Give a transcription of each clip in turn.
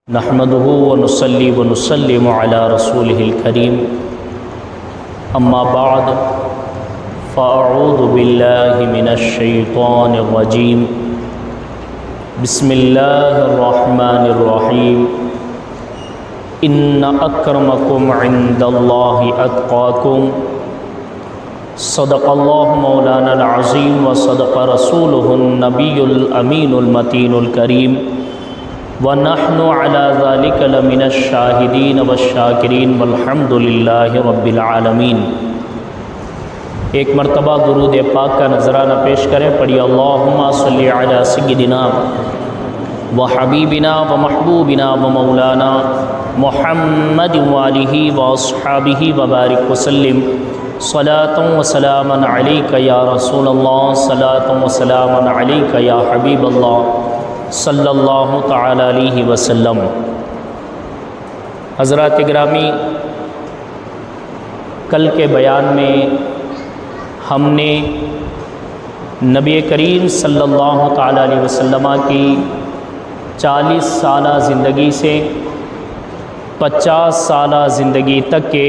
نحمده ونصلي ونسلم على رسوله الكريم اما بعد فاعوذ بالله من الشيطان الرجيم بسم الله الرحمن الرحيم ان اکرمکم عند اللہ اتقاکم صدق اللہ مولانا العظیم وصدق رسولہ النبی الامین المتین الکریم وَنَحْنُ عَلَى ذَلِكَ لَمِنَ الشَّاهِدِينَ وَالشَّاكِرِينَ وَالْحَمْدُ لِلَّهِ رَبِّ الْعَالَمِينَ۔ ایک مرتبہ درود پاک کا نذرانہ پیش کریں، پڑھیے اللہم صلی علی سیدنا وحبیبنا ومحبوبنا ومولانا محمد وآلہ واصحابہ وبارک وسلم صلاۃ وسلاما علیک یا رسول اللہ، صلاۃ وسلاما علیک یا حبیب اللہ صلی اللہ تعالی علیہ وسلم۔ حضرات گرامی، کل کے بیان میں ہم نے نبی کریم صلی اللہ تعالی علیہ وسلم کی 40 سالہ زندگی سے 50 سالہ زندگی تک کے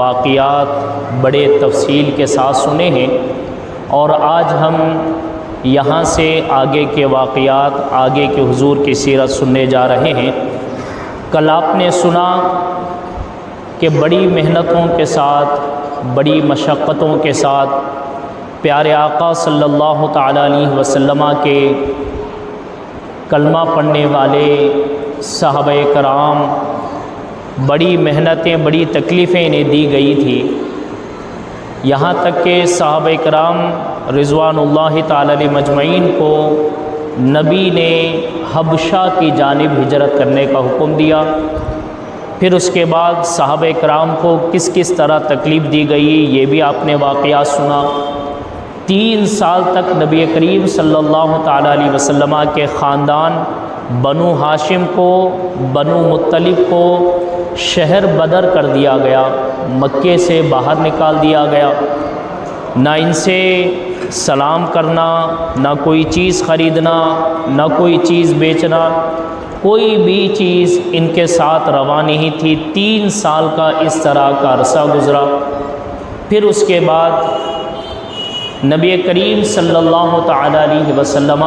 واقعات بڑے تفصیل کے ساتھ سنے ہیں، اور آج ہم یہاں سے آگے کے واقعات، آگے کے حضور کی سیرت سننے جا رہے ہیں۔ کل آپ نے سنا کہ بڑی محنتوں کے ساتھ، بڑی مشقتوں کے ساتھ پیارے آقا صلی اللہ تعالی علیہ وسلم کے کلمہ پڑھنے والے صحابہ کرام بڑی محنتیں، بڑی تکلیفیں انہیں دی گئی تھی، یہاں تک کہ صحابہ کرام رضوان اللہ تعالی علیہ مجمعین کو نبی نے حبشہ کی جانب ہجرت کرنے کا حکم دیا۔ پھر اس کے بعد صحابہ کرام کو کس کس طرح تکلیف دی گئی، یہ بھی آپ نے واقعات سنا۔ 3 سال تک نبی کریم صلی اللہ تعالی علیہ وسلم کے خاندان بنو ہاشم کو، بنو مطلب کو شہر بدر کر دیا گیا، مکے سے باہر نکال دیا گیا، نہ ان سے سلام کرنا، نہ کوئی چیز خریدنا، نہ کوئی چیز بیچنا، کوئی بھی چیز ان کے ساتھ روا نہیں تھی۔ 3 سال کا اس طرح کا عرصہ گزرا۔ پھر اس کے بعد نبی کریم صلی اللہ تعالی علیہ وسلم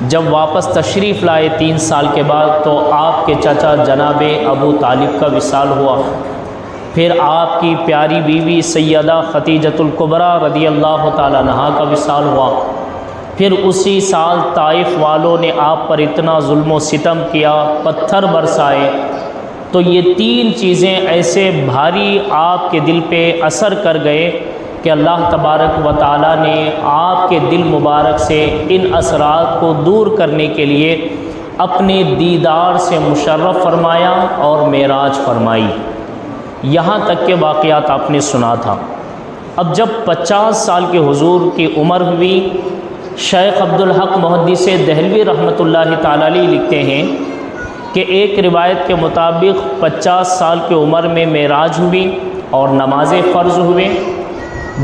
جب واپس تشریف لائے 3 سال کے بعد، تو آپ کے چچا جناب ابو طالب کا وصال ہوا۔ پھر آپ کی پیاری بیوی سیدہ خدیجۃ الکبریٰ رضی اللہ تعالیٰ عنہا کا وصال ہوا۔ پھر اسی سال طائف والوں نے آپ پر اتنا ظلم و ستم کیا، پتھر برسائے، تو یہ 3 چیزیں ایسے بھاری آپ کے دل پہ اثر کر گئے کہ اللہ تبارک و تعالیٰ نے آپ کے دل مبارک سے ان اثرات کو دور کرنے کے لیے اپنے دیدار سے مشرف فرمایا اور معراج فرمائی۔ یہاں تک کے واقعات آپ نے سنا تھا۔ اب جب 50 سال کے حضور کی عمر ہوئی، شیخ عبدالحق محدث دہلوی رحمۃ اللہ تعالی علیہ لکھتے ہیں کہ ایک روایت کے مطابق 50 سال کی عمر میں معراج ہوئی اور نمازیں فرض ہوئے۔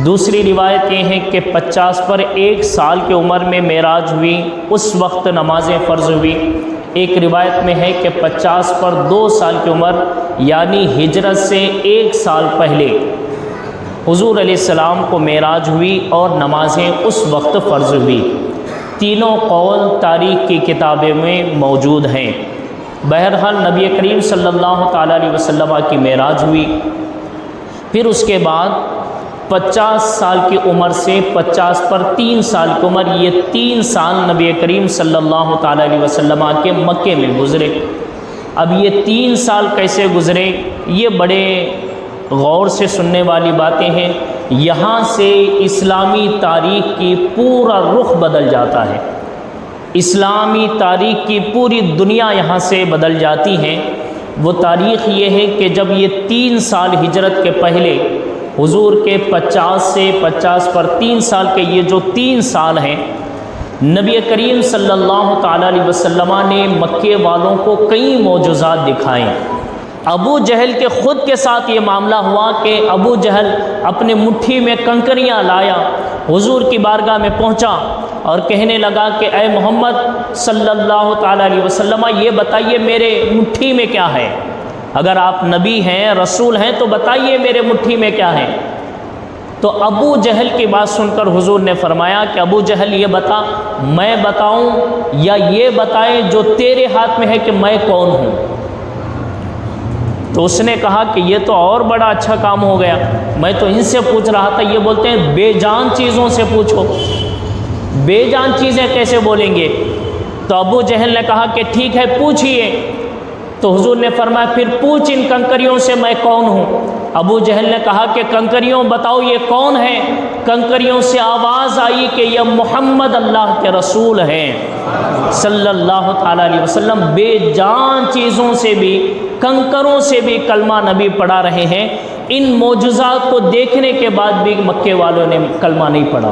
دوسری روایت یہ ہے کہ 50 پر 1 سال کی عمر میں معراج ہوئی، اس وقت نمازیں فرض ہوئی۔ ایک روایت میں ہے کہ 50 پر 2 سال کی عمر یعنی ہجرت سے 1 سال پہلے حضور علیہ السلام کو معراج ہوئی اور نمازیں اس وقت فرض ہوئی۔ تینوں قول تاریخ کی کتابیں میں موجود ہیں۔ بہرحال نبی کریم صلی اللہ تعالی علیہ وسلم کی معراج ہوئی۔ پھر اس کے بعد 50 سال کی عمر سے 50 پر 3 سال کی عمر، یہ 3 سال نبی کریم صلی اللہ تعالی علیہ وسلم کے مکے میں گزرے۔ اب یہ 3 سال کیسے گزرے، یہ بڑے غور سے سننے والی باتیں ہیں۔ یہاں سے اسلامی تاریخ کی پورا رخ بدل جاتا ہے، اسلامی تاریخ کی پوری دنیا یہاں سے بدل جاتی ہے۔ وہ تاریخ یہ ہے کہ جب یہ 3 سال ہجرت کے پہلے حضور کے 50 سے 50 پر 3 سال کے یہ جو 3 سال ہیں، نبی کریم صلی اللہ تعالی علیہ وسلم نے مکے والوں کو کئی معجزات دکھائیں۔ ابو جہل کے خود کے ساتھ یہ معاملہ ہوا کہ ابو جہل اپنے مٹھی میں کنکریاں لایا، حضور کی بارگاہ میں پہنچا اور کہنے لگا کہ اے محمد صلی اللہ تعالیٰ علیہ وسلم، یہ بتائیے میرے مٹھی میں کیا ہے؟ اگر آپ نبی ہیں، رسول ہیں، تو بتائیے میرے مٹھی میں کیا ہے؟ تو ابو جہل کی بات سن کر حضور نے فرمایا کہ ابو جہل یہ بتا، میں بتاؤں یا یہ بتائیں جو تیرے ہاتھ میں ہے کہ میں کون ہوں؟ تو اس نے کہا کہ یہ تو اور بڑا اچھا کام ہو گیا، میں تو ان سے پوچھ رہا تھا، یہ بولتے ہیں بے جان چیزوں سے پوچھو۔ بے جان چیزیں کیسے بولیں گے؟ تو ابو جہل نے کہا کہ ٹھیک ہے پوچھئے۔ تو حضور نے فرمایا پھر پوچھ ان کنکریوں سے میں کون ہوں؟ ابو جہل نے کہا کہ کنکریوں بتاؤ یہ کون ہے؟ کنکریوں سے آواز آئی کہ یہ محمد اللہ کے رسول ہیں صلی اللہ تعالیٰ علیہ وسلم۔ بے جان چیزوں سے بھی، کنکروں سے بھی کلمہ نبی پڑھا رہے ہیں۔ ان معجزات کو دیکھنے کے بعد بھی مکے والوں نے کلمہ نہیں پڑھا۔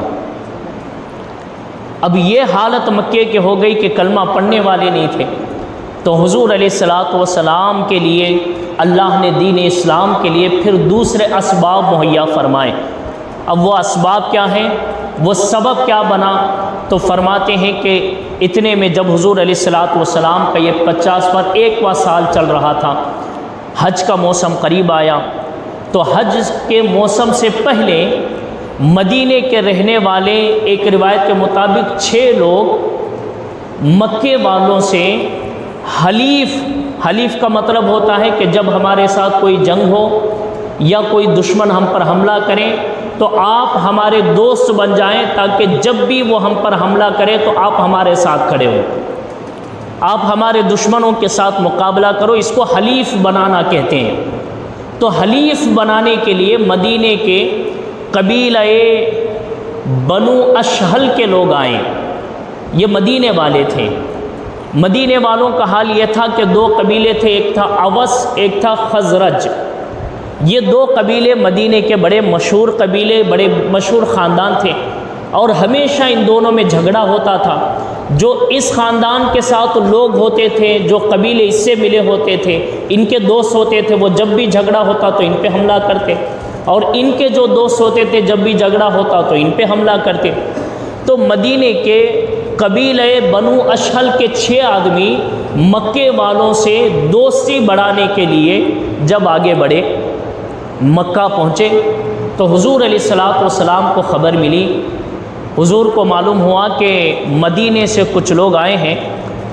اب یہ حالت مکے کے ہو گئی کہ کلمہ پڑھنے والے نہیں تھے۔ تو حضور علیہ الصلاۃ والسلام کے لیے اللہ نے دین اسلام کے لیے پھر دوسرے اسباب مہیا فرمائے۔ اب وہ اسباب کیا ہیں، وہ سبب کیا بنا؟ تو فرماتے ہیں کہ اتنے میں جب حضور علیہ الصلاۃ والسلام کا یہ 51واں سال چل رہا تھا، حج کا موسم قریب آیا، تو حج کے موسم سے پہلے مدینے کے رہنے والے ایک روایت کے مطابق 6 لوگ مکے والوں سے حلیف کا مطلب ہوتا ہے کہ جب ہمارے ساتھ کوئی جنگ ہو یا کوئی دشمن ہم پر حملہ کرے تو آپ ہمارے دوست بن جائیں، تاکہ جب بھی وہ ہم پر حملہ کرے تو آپ ہمارے ساتھ کھڑے ہو، آپ ہمارے دشمنوں کے ساتھ مقابلہ کرو۔ اس کو حلیف بنانا کہتے ہیں۔ تو حلیف بنانے کے لیے مدینے کے قبیلہ بنو اشہل کے لوگ آئے۔ یہ مدینے والے تھے۔ مدینے والوں کا حال یہ تھا کہ 2 قبیلے تھے، ایک تھا اوس، ایک تھا خزرج۔ یہ 2 قبیلے مدینے کے بڑے مشہور قبیلے، بڑے مشہور خاندان تھے، اور ہمیشہ ان دونوں میں جھگڑا ہوتا تھا۔ جو اس خاندان کے ساتھ لوگ ہوتے تھے، جو قبیلے اس سے ملے ہوتے تھے، ان کے دوست ہوتے تھے، وہ جب بھی جھگڑا ہوتا تو ان پہ حملہ کرتے، اور ان کے جو دوست ہوتے تھے جب بھی جھگڑا ہوتا تو ان پہ حملہ کرتے۔ تو مدینے کے قبیلہ بنو اشہل کے 6 آدمی مکے والوں سے دوستی بڑھانے کے لیے جب آگے بڑھے، مکہ پہنچے، تو حضور علیہ الصلاۃ والسلام کو خبر ملی۔ حضور کو معلوم ہوا کہ مدینے سے کچھ لوگ آئے ہیں،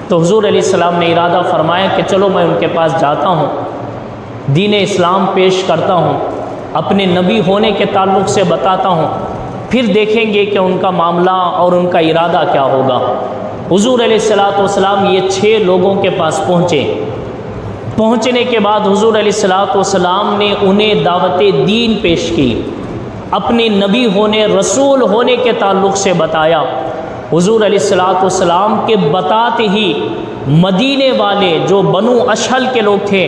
تو حضور علیہ السلام نے ارادہ فرمایا کہ چلو میں ان کے پاس جاتا ہوں، دین اسلام پیش کرتا ہوں، اپنے نبی ہونے کے تعلق سے بتاتا ہوں، پھر دیکھیں گے کہ ان کا معاملہ اور ان کا ارادہ کیا ہوگا۔ حضور علیہ الصلاۃ والسلام یہ 6 لوگوں کے پاس پہنچے۔ پہنچنے کے بعد حضور علیہ الصلاۃ والسلام نے انہیں دعوت دین پیش کی، اپنے نبی ہونے، رسول ہونے کے تعلق سے بتایا۔ حضور علیہ الصلاۃ والسلام کے بتاتے ہی مدینے والے جو بنو اشہل کے لوگ تھے،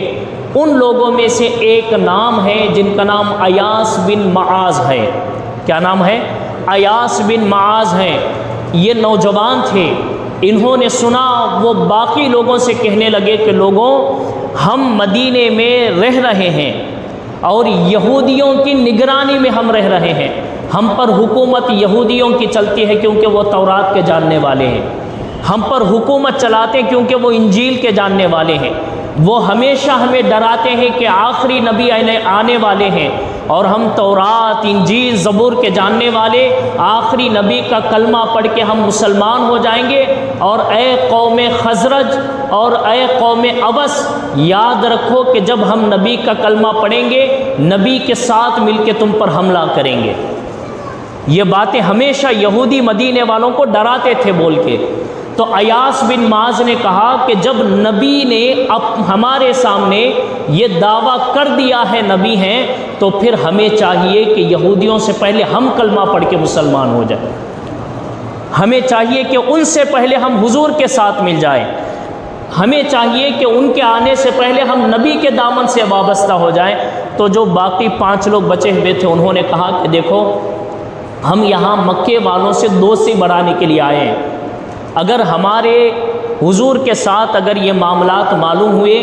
ان لوگوں میں سے ایک نام ہے جن کا نام ایاس بن معاذ ہے۔ کیا نام ہے؟ ایاس بن معاذ ہے۔ یہ نوجوان تھے، انہوں نے سنا، وہ باقی لوگوں سے کہنے لگے کہ لوگوں، ہم مدینے میں رہ رہے ہیں اور یہودیوں کی نگرانی میں ہم رہ رہے ہیں، ہم پر حکومت یہودیوں کی چلتی ہے کیونکہ وہ تورات کے جاننے والے ہیں، ہم پر حکومت چلاتے ہیں کیونکہ وہ انجیل کے جاننے والے ہیں، وہ ہمیشہ ہمیں ڈراتے ہیں کہ آخری نبی آنے والے ہیں، اور ہم تورات، انجیل، زبور کے جاننے والے، آخری نبی کا کلمہ پڑھ کے ہم مسلمان ہو جائیں گے، اور اے قوم خزرج اور اے قوم اوس، یاد رکھو کہ جب ہم نبی کا کلمہ پڑھیں گے، نبی کے ساتھ مل کے تم پر حملہ کریں گے۔ یہ باتیں ہمیشہ یہودی مدینے والوں کو ڈراتے تھے بول کے۔ تو ایاس بن معاذ نے کہا کہ جب نبی نے ہمارے سامنے یہ دعویٰ کر دیا ہے نبی ہیں، تو پھر ہمیں چاہیے کہ یہودیوں سے پہلے ہم کلمہ پڑھ کے مسلمان ہو جائیں، ہمیں چاہیے کہ ان سے پہلے ہم حضور کے ساتھ مل جائیں، ہمیں چاہیے کہ ان کے آنے سے پہلے ہم نبی کے دامن سے وابستہ ہو جائیں۔ تو جو باقی 5 لوگ بچے ہوئے تھے، انہوں نے کہا کہ دیکھو، ہم یہاں مکے والوں سے دوستی بڑھانے کے لیے آئے ہیں، اگر ہمارے حضور کے ساتھ اگر یہ معاملات معلوم ہوئے،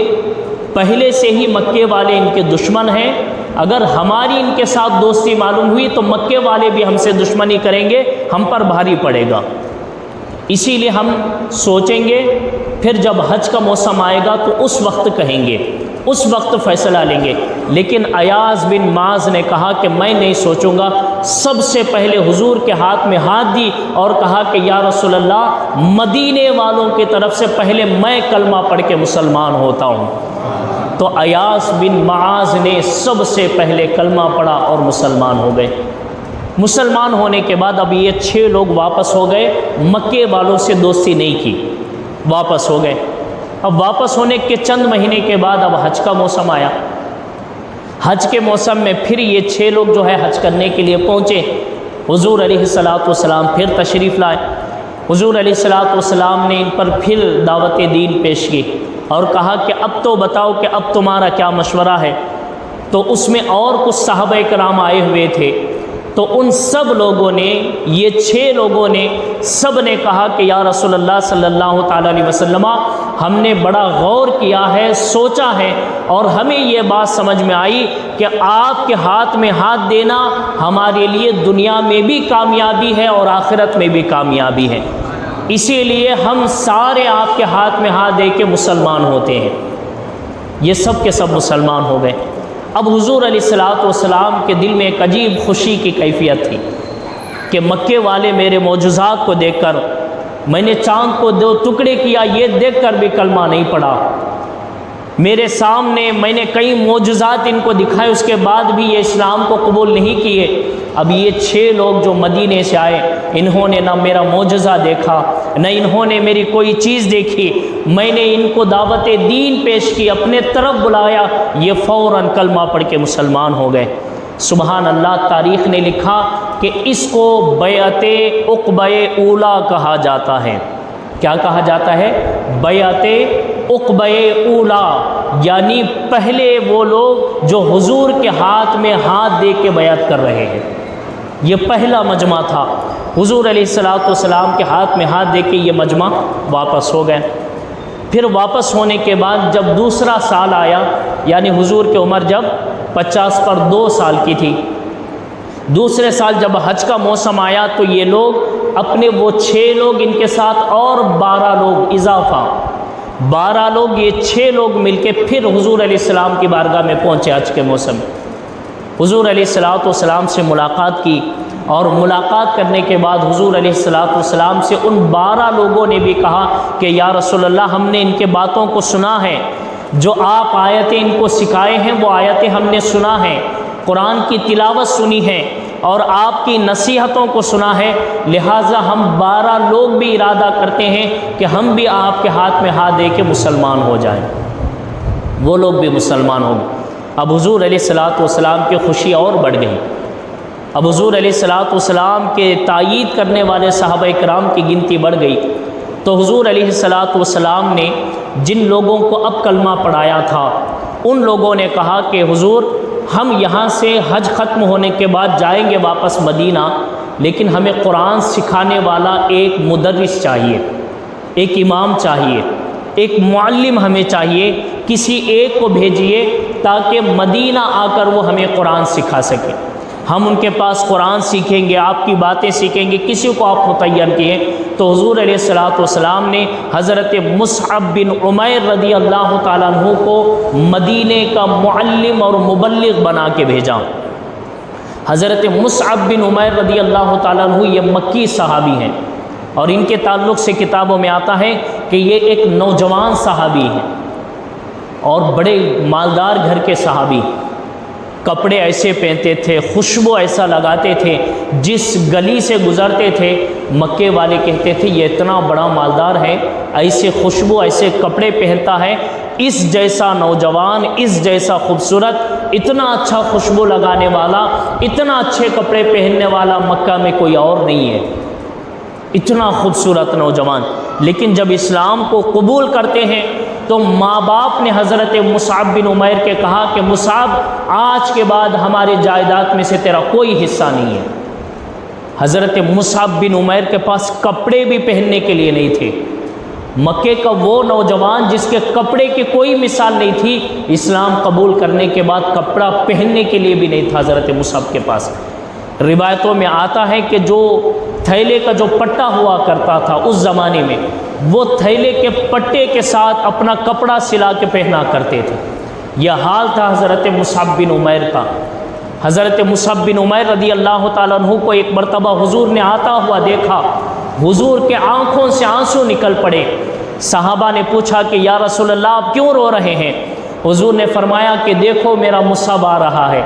پہلے سے ہی مکے والے ان کے دشمن ہیں، اگر ہماری ان کے ساتھ دوستی معلوم ہوئی تو مکے والے بھی ہم سے دشمنی کریں گے، ہم پر بھاری پڑے گا۔ اسی لیے ہم سوچیں گے، پھر جب حج کا موسم آئے گا تو اس وقت کہیں گے، اس وقت فیصلہ لیں گے۔ لیکن ایاز بن معاذ نے کہا کہ میں نہیں سوچوں گا، سب سے پہلے حضور کے ہاتھ میں ہاتھ دی اور کہا کہ یا رسول اللہ، مدینے والوں کی طرف سے پہلے میں کلمہ پڑھ کے مسلمان ہوتا ہوں۔ تو ایاز بن معاذ نے سب سے پہلے کلمہ پڑھا اور مسلمان ہو گئے۔ مسلمان ہونے کے بعد اب یہ 6 لوگ واپس ہو گئے، مکے والوں سے دوستی نہیں کی، واپس ہو گئے۔ اب واپس ہونے کے چند مہینے کے بعد اب حج کا موسم آیا۔ حج کے موسم میں پھر یہ 6 لوگ جو ہے حج کرنے کے لیے پہنچے۔ حضور علیہ الصلوۃ والسلام پھر تشریف لائے۔ حضور علیہ الصلوۃ والسلام نے ان پر پھر دعوت دین پیش کی اور کہا کہ اب تو بتاؤ کہ اب تمہارا کیا مشورہ ہے۔ تو اس میں اور کچھ صحابہ کرام آئے ہوئے تھے، تو ان سب لوگوں نے، یہ 6 لوگوں نے، سب نے کہا کہ یا رسول اللہ صلی اللہ تعالیٰ علیہ وسلم، ہم نے بڑا غور کیا ہے، سوچا ہے، اور ہمیں یہ بات سمجھ میں آئی کہ آپ کے ہاتھ میں ہاتھ دینا ہمارے لیے دنیا میں بھی کامیابی ہے اور آخرت میں بھی کامیابی ہے، اسی لیے ہم سارے آپ کے ہاتھ میں ہاتھ دے کے مسلمان ہوتے ہیں۔ یہ سب کے سب مسلمان ہو گئے۔ اب حضور علیہ الصلوۃ والسلام کے دل میں ایک عجیب خوشی کی کیفیت تھی کہ مکے والے میرے معجزات کو دیکھ کر، میں نے چاند کو 2 ٹکڑے کیا، یہ دیکھ کر بھی کلمہ نہیں پڑھا، میرے سامنے میں نے کئی معجزات ان کو دکھائے، اس کے بعد بھی یہ اسلام کو قبول نہیں کیے۔ اب یہ 6 لوگ جو مدینے سے آئے، انہوں نے نہ میرا معجزہ دیکھا، نہ انہوں نے میری کوئی چیز دیکھی، میں نے ان کو دعوت دین پیش کی، اپنے طرف بلایا، یہ فوراً کلمہ پڑھ کے مسلمان ہو گئے۔ سبحان اللہ، تاریخ نے لکھا کہ اس کو بیعت عقبہ اولیٰ کہا جاتا ہے۔ کیا کہا جاتا ہے؟ بیعت عقبہ اولیٰ، یعنی پہلے وہ لوگ جو حضور کے ہاتھ میں ہاتھ دے کے بیعت کر رہے ہیں، یہ پہلا مجمع تھا۔ حضور علیہ الصلوۃ والسلام کے ہاتھ میں ہاتھ دے کے یہ مجمع واپس ہو گئے۔ پھر واپس ہونے کے بعد جب دوسرا سال آیا، یعنی حضور کی عمر جب 50 پر 2 سال کی تھی، دوسرے سال جب حج کا موسم آیا تو یہ لوگ اپنے وہ 6 لوگ، ان کے ساتھ اور 12 لوگ اضافہ، 12 لوگ، یہ 6 لوگ مل کے پھر حضور علیہ السلام کی بارگاہ میں پہنچے حج کے موسم میں۔ حضور علیہ الصلوۃ والسلام سے ملاقات کی، اور ملاقات کرنے کے بعد حضور علیہ الصلوۃ والسلام سے ان 12 لوگوں نے بھی کہا کہ یا رسول اللہ، ہم نے ان کے باتوں کو سنا ہے، جو آپ آیتیں ان کو سکھائے ہیں وہ آیتیں ہم نے سنا ہے، قرآن کی تلاوت سنی ہے اور آپ کی نصیحتوں کو سنا ہے، لہٰذا ہم 12 لوگ بھی ارادہ کرتے ہیں کہ ہم بھی آپ کے ہاتھ میں ہاتھ دے کے مسلمان ہو جائیں۔ وہ لوگ بھی مسلمان ہو گئے۔ اب حضور علیہ الصلوۃ والسلام کی خوشی اور بڑھ گئی۔ اب حضور علیہ الصلوۃ والسلام کے تائید کرنے والے صحابہ کرام کی گنتی بڑھ گئی۔ تو حضور علیہ الصلوۃ والسلام نے جن لوگوں کو اب کلمہ پڑھایا تھا، ان لوگوں نے کہا کہ حضور، ہم یہاں سے حج ختم ہونے کے بعد جائیں گے واپس مدینہ، لیکن ہمیں قرآن سکھانے والا ایک مدرس چاہیے، ایک امام چاہیے، ایک معلم ہمیں چاہیے، کسی ایک کو بھیجیے تاکہ مدینہ آ کر وہ ہمیں قرآن سکھا سکے۔ ہم ان کے پاس قرآن سیکھیں گے، آپ کی باتیں سیکھیں گے، کسی کو آپ متعین کیے۔ تو حضور علیہ الصلوۃ والسلام نے حضرت مصعب بن عمیر رضی اللہ تعالیٰ عنہ کو مدینے کا معلم اور مبلغ بنا کے بھیجا۔ حضرت مصعب بن عمیر رضی اللہ تعالیٰ عنہ یہ مکی صحابی ہیں، اور ان کے تعلق سے کتابوں میں آتا ہے کہ یہ ایک نوجوان صحابی ہیں اور بڑے مالدار گھر کے صحابی، کپڑے ایسے پہنتے تھے، خوشبو ایسا لگاتے تھے، جس گلی سے گزرتے تھے مکے والے کہتے تھے یہ اتنا بڑا مالدار ہے، ایسے خوشبو ایسے کپڑے پہنتا ہے، اس جیسا نوجوان، اس جیسا خوبصورت، اتنا اچھا خوشبو لگانے والا، اتنا اچھے کپڑے پہننے والا مکہ میں کوئی اور نہیں ہے، اتنا خوبصورت نوجوان۔ لیکن جب اسلام کو قبول کرتے ہیں تو ماں باپ نے حضرت مصعب بن عمیر کے کہا کہ مصعب، آج کے بعد ہمارے جائیداد میں سے تیرا کوئی حصہ نہیں ہے۔ حضرت مصعب بن عمیر کے پاس کپڑے بھی پہننے کے لیے نہیں تھے۔ مکے کا وہ نوجوان جس کے کپڑے کی کوئی مثال نہیں تھی، اسلام قبول کرنے کے بعد کپڑا پہننے کے لیے بھی نہیں تھا حضرت مصعب کے پاس۔ روایتوں میں آتا ہے کہ جو تھیلے کا جو پٹا ہوا کرتا تھا اس زمانے میں، وہ تھیلے کے پٹے کے ساتھ اپنا کپڑا سلا کے پہنا کرتے تھے۔ یہ حال تھا حضرت مصعب بن عمیر کا۔ حضرت مصعب بن عمیر رضی اللہ تعالیٰ عنہ کو ایک مرتبہ حضور نے آتا ہوا دیکھا، حضور کے آنکھوں سے آنسو نکل پڑے۔ صحابہ نے پوچھا کہ یا رسول اللہ آپ کیوں رو رہے ہیں؟ حضور نے فرمایا کہ دیکھو میرا مصعب آ رہا ہے،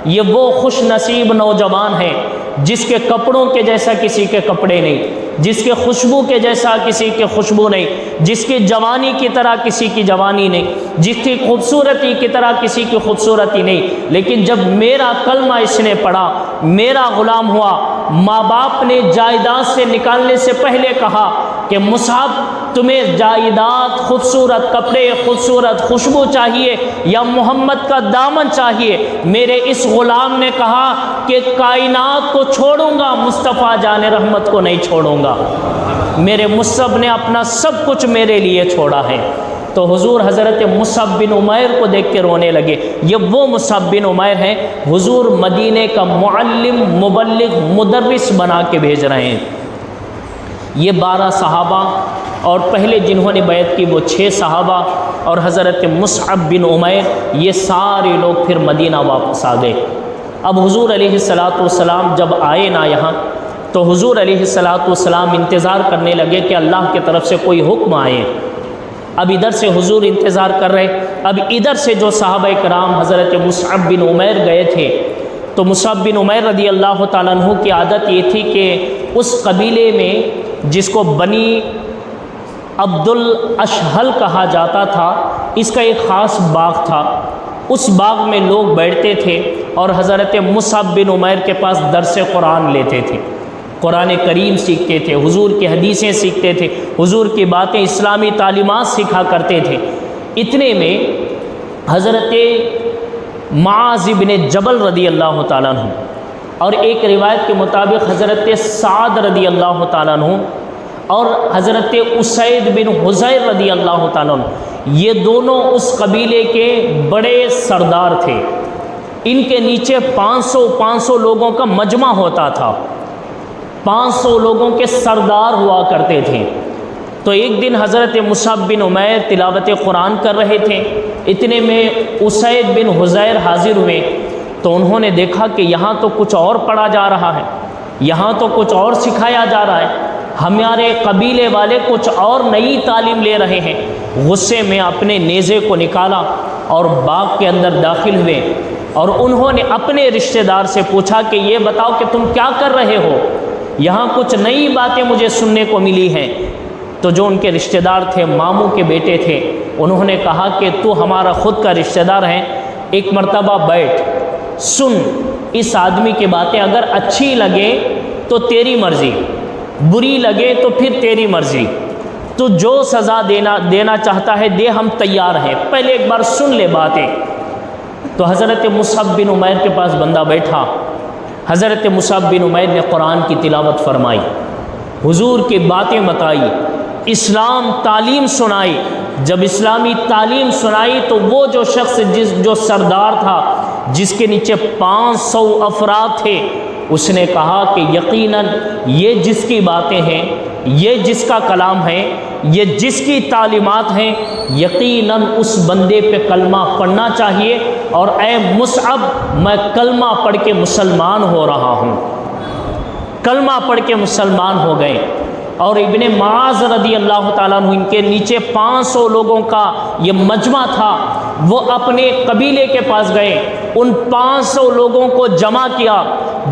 یہ وہ خوش نصیب نوجوان ہے جس کے کپڑوں کے جیسا کسی کے کپڑے نہیں، جس کے خوشبو کے جیسا کسی کے خوشبو نہیں، جس کی جوانی کی طرح کسی کی جوانی نہیں، جس کی خوبصورتی کی طرح کسی کی خوبصورتی نہیں، لیکن جب میرا کلمہ اس نے پڑھا، میرا غلام ہوا، ماں باپ نے جائیداد سے نکالنے سے پہلے کہا کہ مصعب تمہیں جائیداد، خوبصورت کپڑے، خوبصورت خوشبو چاہیے یا محمد کا دامن چاہیے؟ میرے اس غلام نے کہا کہ کائنات کو چھوڑوں گا، مصطفیٰ جان رحمت کو نہیں چھوڑوں گا۔ میرے مصعب نے اپنا سب کچھ میرے لیے چھوڑا ہے۔ تو حضور حضرت مصعب بن عمیر کو دیکھ کے رونے لگے۔ یہ وہ مصعب بن عمیر ہیں حضور مدینے کا معلم، مبلغ، مدرس بنا کے بھیج رہے ہیں۔ یہ 12 صحابہ اور پہلے جنہوں نے بیعت کی وہ 6 صحابہ اور حضرت مصعب بن عمیر، یہ سارے لوگ پھر مدینہ واپس آ گئے۔ اب حضور علیہ الصلاۃ جب آئے نا یہاں، تو حضور علیہ الصلاۃ انتظار کرنے لگے کہ اللہ کی طرف سے کوئی حکم آئے۔ اب ادھر سے حضور انتظار کر رہے، اب ادھر سے جو صحابہ کرام حضرت مصعب بن عمیر گئے تھے، تو مصعب بن عمیر رضی اللہ تعالیٰ عنہ کی عادت یہ تھی کہ اس قبیلے میں جس کو بنی عبد الاشہل کہا جاتا تھا، اس کا ایک خاص باغ تھا۔ اس باغ میں لوگ بیٹھتے تھے اور حضرت مصعب بن عمیر کے پاس درس قرآن لیتے تھے، قرآن کریم سیکھتے تھے، حضور کی حدیثیں سیکھتے تھے، حضور کی باتیں، اسلامی تعلیمات سیکھا کرتے تھے۔ اتنے میں حضرت معاذ بن جبل رضی اللہ تعالیٰ عنہ اور ایک روایت کے مطابق حضرت سعد رضی اللہ تعالیٰ عنہ اور حضرت اسید بن حضیر رضی اللہ تعالیٰ عنہ، یہ دونوں اس قبیلے کے بڑے سردار تھے۔ ان کے نیچے 500 لوگوں کا مجمع ہوتا تھا، 500 لوگوں کے سردار ہوا کرتے تھے۔ تو ایک دن حضرت مصعب بن عمیر تلاوت قرآن کر رہے تھے، اتنے میں اسید بن حضیر حاضر ہوئے، تو انہوں نے دیکھا کہ یہاں تو کچھ اور پڑھا جا رہا ہے، یہاں تو کچھ اور سکھایا جا رہا ہے، ہمارے قبیلے والے کچھ اور نئی تعلیم لے رہے ہیں۔ غصے میں اپنے نیزے کو نکالا اور باغ کے اندر داخل ہوئے، اور انہوں نے اپنے رشتہ دار سے پوچھا کہ یہ بتاؤ کہ تم کیا کر رہے ہو، یہاں کچھ نئی باتیں مجھے سننے کو ملی ہیں۔ تو جو ان کے رشتہ دار تھے، ماموں کے بیٹے تھے، انہوں نے کہا کہ تو ہمارا خود کا رشتہ دار ہے، ایک مرتبہ بیٹھ، سن اس آدمی کی باتیں، اگر اچھی لگے تو تیری مرضی، بری لگے تو پھر تیری مرضی، تو جو سزا دینا چاہتا ہے دے، ہم تیار ہیں، پہلے ایک بار سن لے باتیں۔ تو حضرت مصعب بن عمیر کے پاس بندہ بیٹھا، حضرت مصعب بن عمیر نے قرآن کی تلاوت فرمائی، حضور کی باتیں بتائی، اسلام تعلیم سنائی۔ جب اسلامی تعلیم سنائی تو وہ جو شخص جو سردار تھا، جس کے نیچے 500 افراد تھے، اس نے کہا کہ یقیناً یہ جس کی باتیں ہیں، یہ جس کا کلام ہے، یہ جس کی تعلیمات ہیں، یقیناً اس بندے پہ کلمہ پڑھنا چاہیے، اور اے مصعب میں کلمہ پڑھ کے مسلمان ہو رہا ہوں۔ کلمہ پڑھ کے مسلمان ہو گئے، اور ابن معاذ رضی اللہ تعالیٰ عنہ، ان کے نیچے 500 لوگوں کا یہ مجمع تھا، وہ اپنے قبیلے کے پاس گئے، ان 500 لوگوں کو جمع کیا،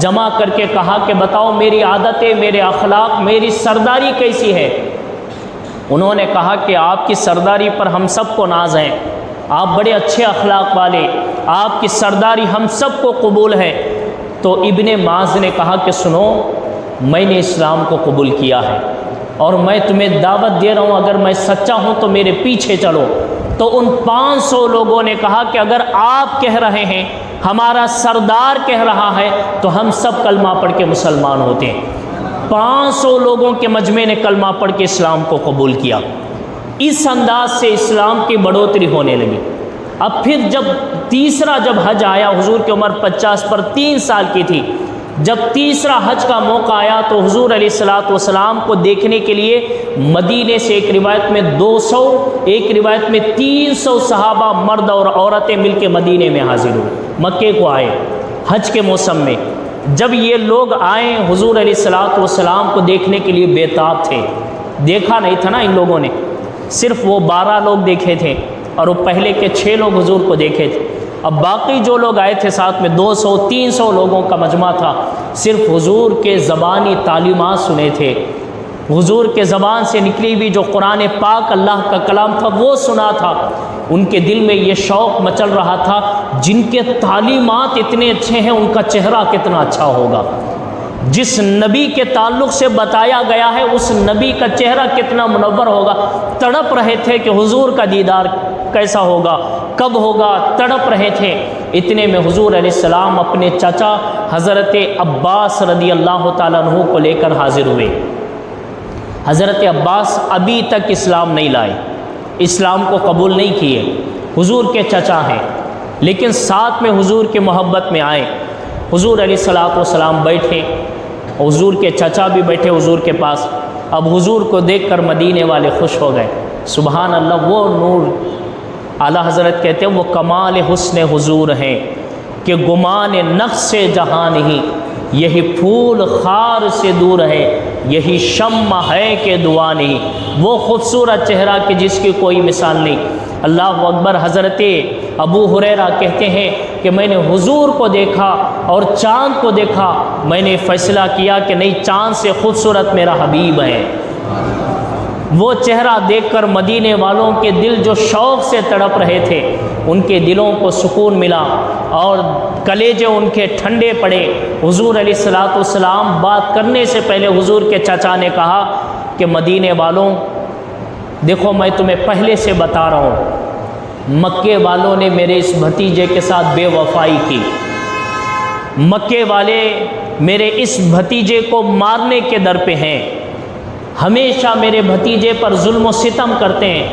جمع کر کے کہا کہ بتاؤ میری عادتیں، میرے اخلاق، میری سرداری کیسی ہے؟ انہوں نے کہا کہ آپ کی سرداری پر ہم سب کو ناز ہے، آپ بڑے اچھے اخلاق والے، آپ کی سرداری ہم سب کو قبول ہے۔ تو ابن معاذ نے کہا کہ سنو، میں نے اسلام کو قبول کیا ہے، اور میں تمہیں دعوت دے رہا ہوں، اگر میں سچا ہوں تو میرے پیچھے چلو۔ تو ان 500 لوگوں نے کہا کہ اگر آپ کہہ رہے ہیں، ہمارا سردار کہہ رہا ہے، تو ہم سب کلمہ پڑھ کے مسلمان ہوتے ہیں۔ 500 لوگوں کے مجمع نے کلمہ پڑھ کے اسلام کو قبول کیا۔ اس انداز سے اسلام کی بڑھوتری ہونے لگی۔ اب پھر جب تیسرا جب حج آیا، حضور کی عمر 50 پر 3 سال کی تھی، جب تیسرا حج کا موقع آیا تو حضور علیہ الصلوۃ والسلام کو دیکھنے کے لیے مدینے سے ایک روایت میں 200 ایک روایت میں 300 صحابہ مرد اور عورتیں مل کے مدینے میں حاضر ہوئے، مکے کو آئے حج کے موسم میں۔ جب یہ لوگ آئے حضور علیہ الصلوۃ والسلام کو دیکھنے کے لیے بےتاب تھے، دیکھا نہیں تھا نا ان لوگوں نے، صرف وہ 12 لوگ دیکھے تھے اور وہ پہلے کے 6 لوگ حضور کو دیکھے تھے۔ اب باقی جو لوگ آئے تھے ساتھ میں 200-300 لوگوں کا مجمع تھا، صرف حضور کے زبانی تعلیمات سنے تھے، حضور کے زبان سے نکلی ہوئی جو قرآن پاک اللہ کا کلام تھا وہ سنا تھا۔ ان کے دل میں یہ شوق مچل رہا تھا، جن کے تعلیمات اتنے اچھے ہیں ان کا چہرہ کتنا اچھا ہوگا، جس نبی کے تعلق سے بتایا گیا ہے اس نبی کا چہرہ کتنا منور ہوگا۔ تڑپ رہے تھے کہ حضور کا دیدار کیسا ہوگا، کب ہوگا، تڑپ رہے تھے۔ اتنے میں حضور علیہ السلام اپنے چچا حضرت عباس رضی اللہ تعالیٰ عنہ کو لے کر حاضر ہوئے۔ حضرت عباس ابھی تک اسلام نہیں لائے، اسلام کو قبول نہیں کیے، حضور کے چچا ہیں، لیکن ساتھ میں حضور کے محبت میں آئے۔ حضور علیہ الصلوۃ والسلام بیٹھے، حضور کے چچا بھی بیٹھے حضور کے پاس۔ اب حضور کو دیکھ کر مدینے والے خوش ہو گئے، سبحان اللہ، وہ نور، اعلیٰ حضرت کہتے ہیں وہ کمال حسن حضور ہیں کہ گمان نقش سے جہاں نہیں، یہی پھول خار سے دور ہے، یہی شمع ہے کہ دعا نہیں، وہ خوبصورت چہرہ کہ جس کی کوئی مثال نہیں۔ اللہ اکبر۔ حضرت ابو ہریرہ کہتے ہیں کہ میں نے حضور کو دیکھا اور چاند کو دیکھا، میں نے فیصلہ کیا کہ نہیں، چاند سے خوبصورت میرا حبیب ہے۔ وہ چہرہ دیکھ کر مدینے والوں کے دل جو شوق سے تڑپ رہے تھے ان کے دلوں کو سکون ملا اور کلیجے ان کے ٹھنڈے پڑے۔ حضور علیہ الصلوۃ والسلام بات کرنے سے پہلے حضور کے چچا نے کہا کہ مدینے والوں دیکھو، میں تمہیں پہلے سے بتا رہا ہوں، مکے والوں نے میرے اس بھتیجے کے ساتھ بے وفائی کی، مکے والے میرے اس بھتیجے کو مارنے کے در پہ ہیں، ہمیشہ میرے بھتیجے پر ظلم و ستم کرتے ہیں،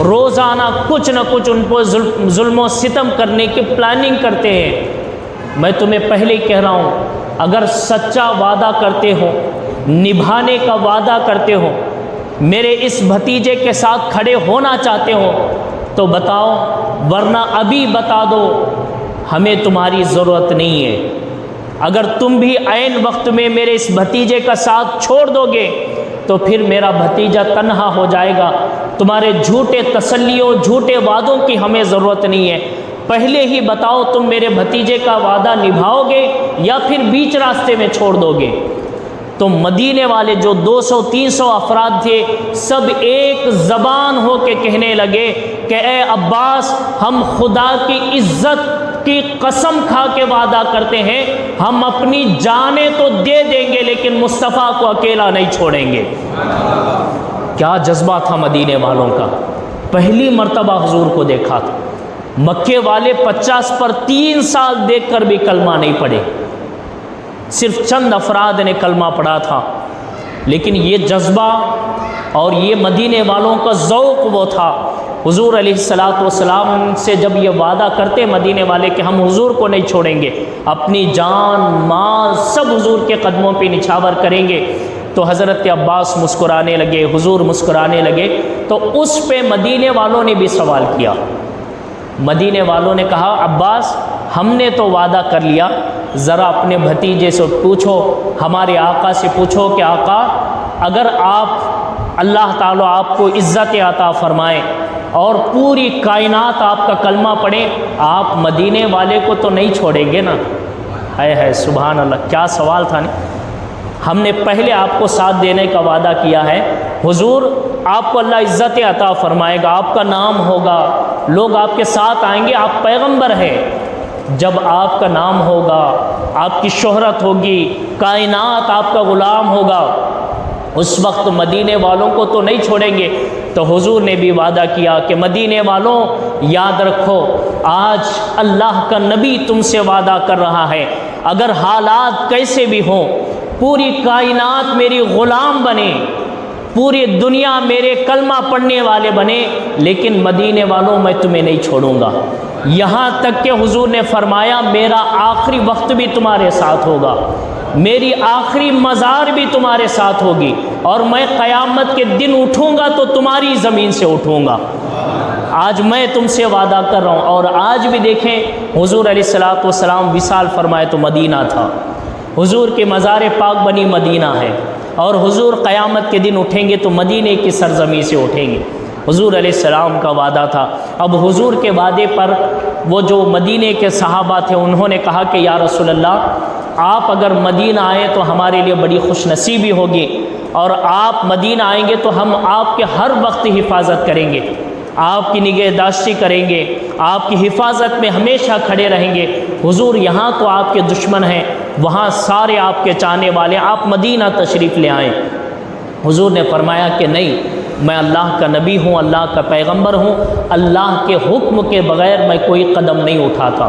روزانہ کچھ نہ کچھ ان پر ظلم و ستم کرنے کی پلاننگ کرتے ہیں۔ میں تمہیں پہلے کہہ رہا ہوں، اگر سچا وعدہ کرتے ہو، نبھانے کا وعدہ کرتے ہو، میرے اس بھتیجے کے ساتھ کھڑے ہونا چاہتے ہو تو بتاؤ، ورنہ ابھی بتا دو، ہمیں تمہاری ضرورت نہیں ہے۔ اگر تم بھی عین وقت میں میرے اس بھتیجے کا ساتھ چھوڑ دو گے تو پھر میرا بھتیجا تنہا ہو جائے گا۔ تمہارے جھوٹے تسلیوں، جھوٹے وعدوں کی ہمیں ضرورت نہیں ہے، پہلے ہی بتاؤ تم میرے بھتیجے کا وعدہ نبھاؤ گے یا پھر بیچ راستے میں چھوڑ دو گے۔ تو مدینے والے جو 200-300 افراد تھے سب ایک زبان ہو کے کہنے لگے کہ اے عباس، ہم خدا کی عزت کی قسم کھا کے وعدہ کرتے ہیں، ہم اپنی جانیں تو دے دیں گے لیکن مصطفیٰ کو اکیلا نہیں چھوڑیں گے۔ کیا جذبہ تھا مدینے والوں کا، پہلی مرتبہ حضور کو دیکھا تھا۔ مکے والے 50 پر 3 سال دیکھ کر بھی کلمہ نہیں پڑھے، صرف چند افراد نے کلمہ پڑھا تھا، لیکن یہ جذبہ اور یہ مدینے والوں کا ذوق وہ تھا۔ حضور علیہ الصلوۃ والسلام سے جب یہ وعدہ کرتے مدینے والے کہ ہم حضور کو نہیں چھوڑیں گے، اپنی جان مال سب حضور کے قدموں پہ نچھاور کریں گے، تو حضرت عباس مسکرانے لگے، حضور مسکرانے لگے۔ تو اس پہ مدینے والوں نے بھی سوال کیا، مدینے والوں نے کہا عباس، ہم نے تو وعدہ کر لیا، ذرا اپنے بھتیجے سے پوچھو، ہمارے آقا سے پوچھو کہ آقا، اگر آپ اللہ تعالیٰ آپ کو عزت عطا فرمائے اور پوری کائنات آپ کا کلمہ پڑھے، آپ مدینے والے کو تو نہیں چھوڑیں گے نا؟ ہے سبحان اللہ، کیا سوال تھا نہیں؟ ہم نے پہلے آپ کو ساتھ دینے کا وعدہ کیا ہے، حضور آپ کو اللہ عزت عطا فرمائے گا، آپ کا نام ہوگا، لوگ آپ کے ساتھ آئیں گے، آپ پیغمبر ہیں، جب آپ کا نام ہوگا، آپ کی شہرت ہوگی، کائنات آپ کا غلام ہوگا، اس وقت مدینے والوں کو تو نہیں چھوڑیں گے۔ تو حضور نے بھی وعدہ کیا کہ مدینے والوں یاد رکھو، آج اللہ کا نبی تم سے وعدہ کر رہا ہے، اگر حالات کیسے بھی ہوں، پوری کائنات میری غلام بنے، پوری دنیا میرے کلمہ پڑھنے والے بنے، لیکن مدینے والوں میں تمہیں نہیں چھوڑوں گا، یہاں تک کہ حضور نے فرمایا میرا آخری وقت بھی تمہارے ساتھ ہوگا، میری آخری مزار بھی تمہارے ساتھ ہوگی، اور میں قیامت کے دن اٹھوں گا تو تمہاری زمین سے اٹھوں گا۔ آج میں تم سے وعدہ کر رہا ہوں۔ اور آج بھی دیکھیں حضور علیہ الصلوۃ والسلام وصال فرمائے تو مدینہ تھا، حضور کے مزار پاک بنی مدینہ ہے، اور حضور قیامت کے دن اٹھیں گے تو مدینے کی سرزمین سے اٹھیں گے۔ حضور علیہ السلام کا وعدہ تھا۔ اب حضور کے وعدے پر وہ جو مدینے کے صحابہ تھے انہوں نے کہا کہ یا رسول اللہ آپ اگر مدینہ آئیں تو ہمارے لیے بڑی خوش نصیبی ہوگی، اور آپ مدینہ آئیں گے تو ہم آپ کے ہر وقت حفاظت کریں گے، آپ کی نگہداشتی کریں گے، آپ کی حفاظت میں ہمیشہ کھڑے رہیں گے۔ حضور یہاں تو آپ کے دشمن ہیں، وہاں سارے آپ کے چاہنے والے، آپ مدینہ تشریف لے آئیں۔ حضور نے فرمایا کہ نہیں، میں اللہ کا نبی ہوں، اللہ کا پیغمبر ہوں، اللہ کے حکم کے بغیر میں کوئی قدم نہیں اٹھاتا،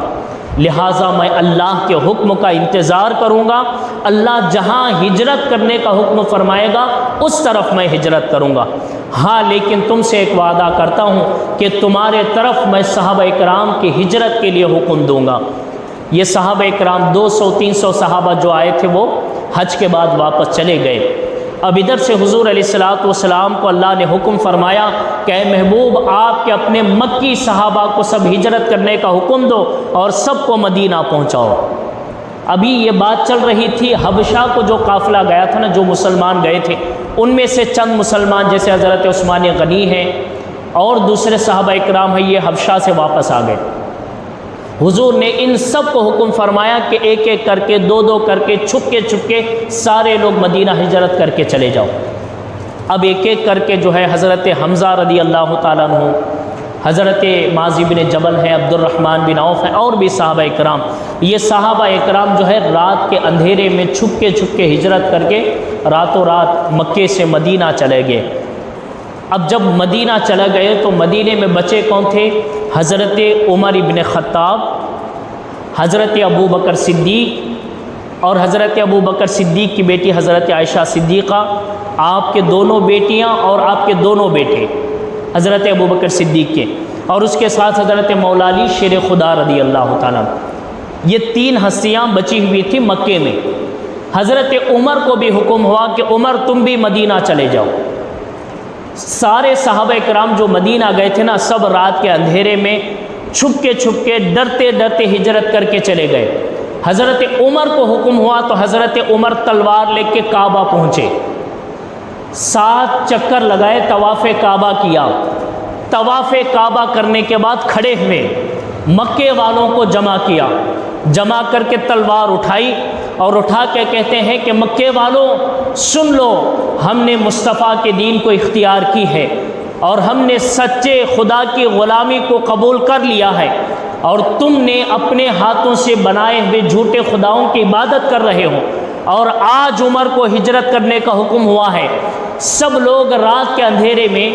لہٰذا میں اللہ کے حکم کا انتظار کروں گا، اللہ جہاں ہجرت کرنے کا حکم فرمائے گا اس طرف میں ہجرت کروں گا۔ ہاں لیکن تم سے ایک وعدہ کرتا ہوں کہ تمہارے طرف میں صحابہ کرام کی ہجرت کے لیے حکم دوں گا۔ یہ صحابہ کرام 200-300 صحابہ جو آئے تھے وہ حج کے بعد واپس چلے گئے۔ اب ادھر سے حضور علیہ الصلوۃ والسلام کو اللہ نے حکم فرمایا کہ اے محبوب آپ کے اپنے مکی صحابہ کو سب ہجرت کرنے کا حکم دو اور سب کو مدینہ پہنچاؤ۔ ابھی یہ بات چل رہی تھی، حبشہ کو جو قافلہ گیا تھا نا، جو مسلمان گئے تھے ان میں سے چند مسلمان جیسے حضرت عثمان غنی ہیں اور دوسرے صحابہ اکرام ہیں، یہ حبشہ سے واپس آ گئے۔ حضور نے ان سب کو حکم فرمایا کہ ایک ایک کر کے، دو دو کر کے، چھپ کے سارے لوگ مدینہ ہجرت کر کے چلے جاؤ۔ اب ایک ایک کر کے جو ہے حضرت حمزہ رضی اللہ تعالیٰ عنہ، حضرت معاذ بن جبل ہیں، عبد الرحمن بن عوف ہیں، اور بھی صحابہ اکرام، یہ صحابہ اکرام جو ہے رات کے اندھیرے میں چھپ کے ہجرت کر کے راتوں رات مکے سے مدینہ چلے گئے۔ اب جب مدینہ چلا گئے تو مدینے میں بچے کون تھے؟ حضرت عمر ابن خطاب، حضرت ابو بکر صدیق، اور حضرت ابو بکر صدیق کی بیٹی حضرت عائشہ صدیقہ، آپ کے دونوں بیٹیاں اور آپ کے دونوں بیٹے حضرت ابو بکر صدیق کے، اور اس کے ساتھ حضرت مولا علی شیر خدا رضی اللہ تعالیٰ۔ یہ 3 ہستیاں بچی ہوئی تھی مکے میں۔ حضرت عمر کو بھی حکم ہوا کہ عمر تم بھی مدینہ چلے جاؤ۔ سارے صحابہ کرام جو مدینہ گئے تھے نا، سب رات کے اندھیرے میں چھپ کے ڈرتے ہجرت کر کے چلے گئے۔ حضرت عمر کو حکم ہوا تو حضرت عمر تلوار لے کے کعبہ پہنچے، 7 چکر لگائے، طواف کعبہ کیا۔ طواف کعبہ کرنے کے بعد کھڑے ہوئے مکے والوں کو جمع کیا، جمع کر کے تلوار اٹھائی اور اٹھا کے کہتے ہیں کہ مکے والوں سن لو، ہم نے مصطفیٰ کے دین کو اختیار کی ہے اور ہم نے سچے خدا کی غلامی کو قبول کر لیا ہے، اور تم نے اپنے ہاتھوں سے بنائے ہوئے جھوٹے خداؤں کی عبادت کر رہے ہو، اور آج عمر کو ہجرت کرنے کا حکم ہوا ہے۔ سب لوگ رات کے اندھیرے میں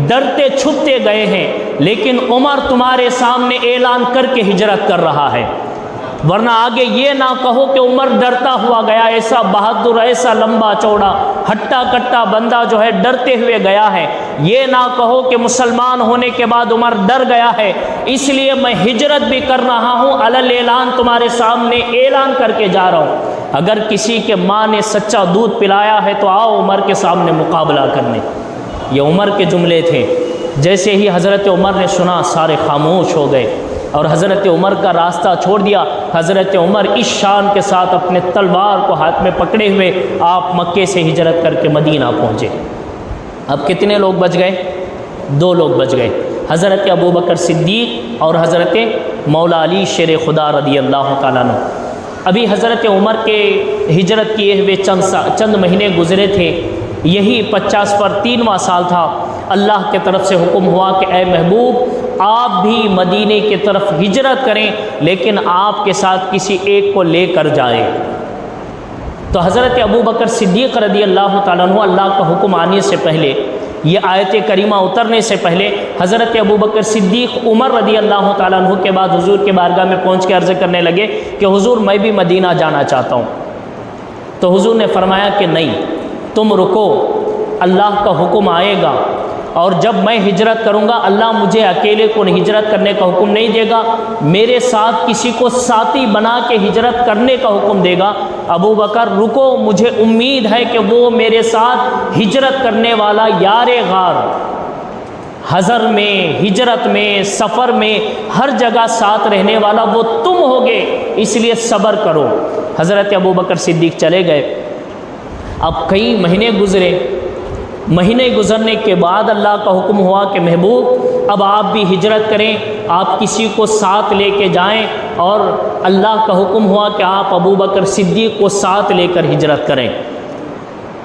ڈرتے چھپتے گئے ہیں، لیکن عمر تمہارے سامنے اعلان کر کے ہجرت کر رہا ہے، ورنہ آگے یہ نہ کہو کہ عمر ڈرتا ہوا گیا، ایسا بہادر، ایسا لمبا چوڑا ہٹا کٹا بندہ جو ہے ڈرتے ہوئے گیا ہے۔ یہ نہ کہو کہ مسلمان ہونے کے بعد عمر ڈر گیا ہے، اس لیے میں ہجرت بھی کر رہا ہوں، علل اعلان تمہارے سامنے اعلان کر کے جا رہا ہوں۔ اگر کسی کے ماں نے سچا دودھ پلایا ہے تو آؤ عمر کے سامنے مقابلہ کرنے۔ یہ عمر کے جملے تھے۔ جیسے ہی حضرت عمر نے سنا سارے خاموش ہو گئے اور حضرت عمر کا راستہ چھوڑ دیا۔ حضرت عمر اس شان کے ساتھ اپنے تلوار کو ہاتھ میں پکڑے ہوئے آپ مکے سے ہجرت کر کے مدینہ پہنچے۔ اب کتنے لوگ بچ گئے؟ 2 لوگ بچ گئے، حضرت ابو بکر صدیق اور حضرت مولا علی شیر خدا رضی اللہ تعالیٰ عنہ۔ ابھی حضرت عمر کے ہجرت کیے ہوئے چند مہینے گزرے تھے، یہی 50 پر 3واں سال تھا۔ اللہ کے طرف سے حکم ہوا کہ اے محبوب آپ بھی مدینے کی طرف ہجرت کریں، لیکن آپ کے ساتھ کسی ایک کو لے کر جائیں۔ تو حضرت ابو بکر صدیق رضی اللہ تعالیٰ عنہ، اللہ کا حکم آنے سے پہلے، یہ آیت کریمہ اترنے سے پہلے، حضرت ابو بکر صدیق عمر رضی اللہ تعالیٰ عنہ کے بعد حضور کے بارگاہ میں پہنچ کے عرض کرنے لگے کہ حضور میں بھی مدینہ جانا چاہتا ہوں۔ تو حضور نے فرمایا کہ نہیں، تم رکو، اللہ کا حکم آئے گا، اور جب میں ہجرت کروں گا اللہ مجھے اکیلے کو ہجرت کرنے کا حکم نہیں دے گا، میرے ساتھ کسی کو ساتھی بنا کے ہجرت کرنے کا حکم دے گا۔ ابو بکر رکو، مجھے امید ہے کہ وہ میرے ساتھ ہجرت کرنے والا یار غار، حضر میں، ہجرت میں، سفر میں، ہر جگہ ساتھ رہنے والا وہ تم ہوگے، اس لیے صبر کرو۔ حضرت ابو بکر صدیق چلے گئے۔ اب کئی مہینے گزرے، مہینے گزرنے کے بعد اللہ کا حکم ہوا کہ محبوب اب آپ بھی ہجرت کریں، آپ کسی کو ساتھ لے کے جائیں، اور اللہ کا حکم ہوا کہ آپ ابو بکر صدیق کو ساتھ لے کر ہجرت کریں۔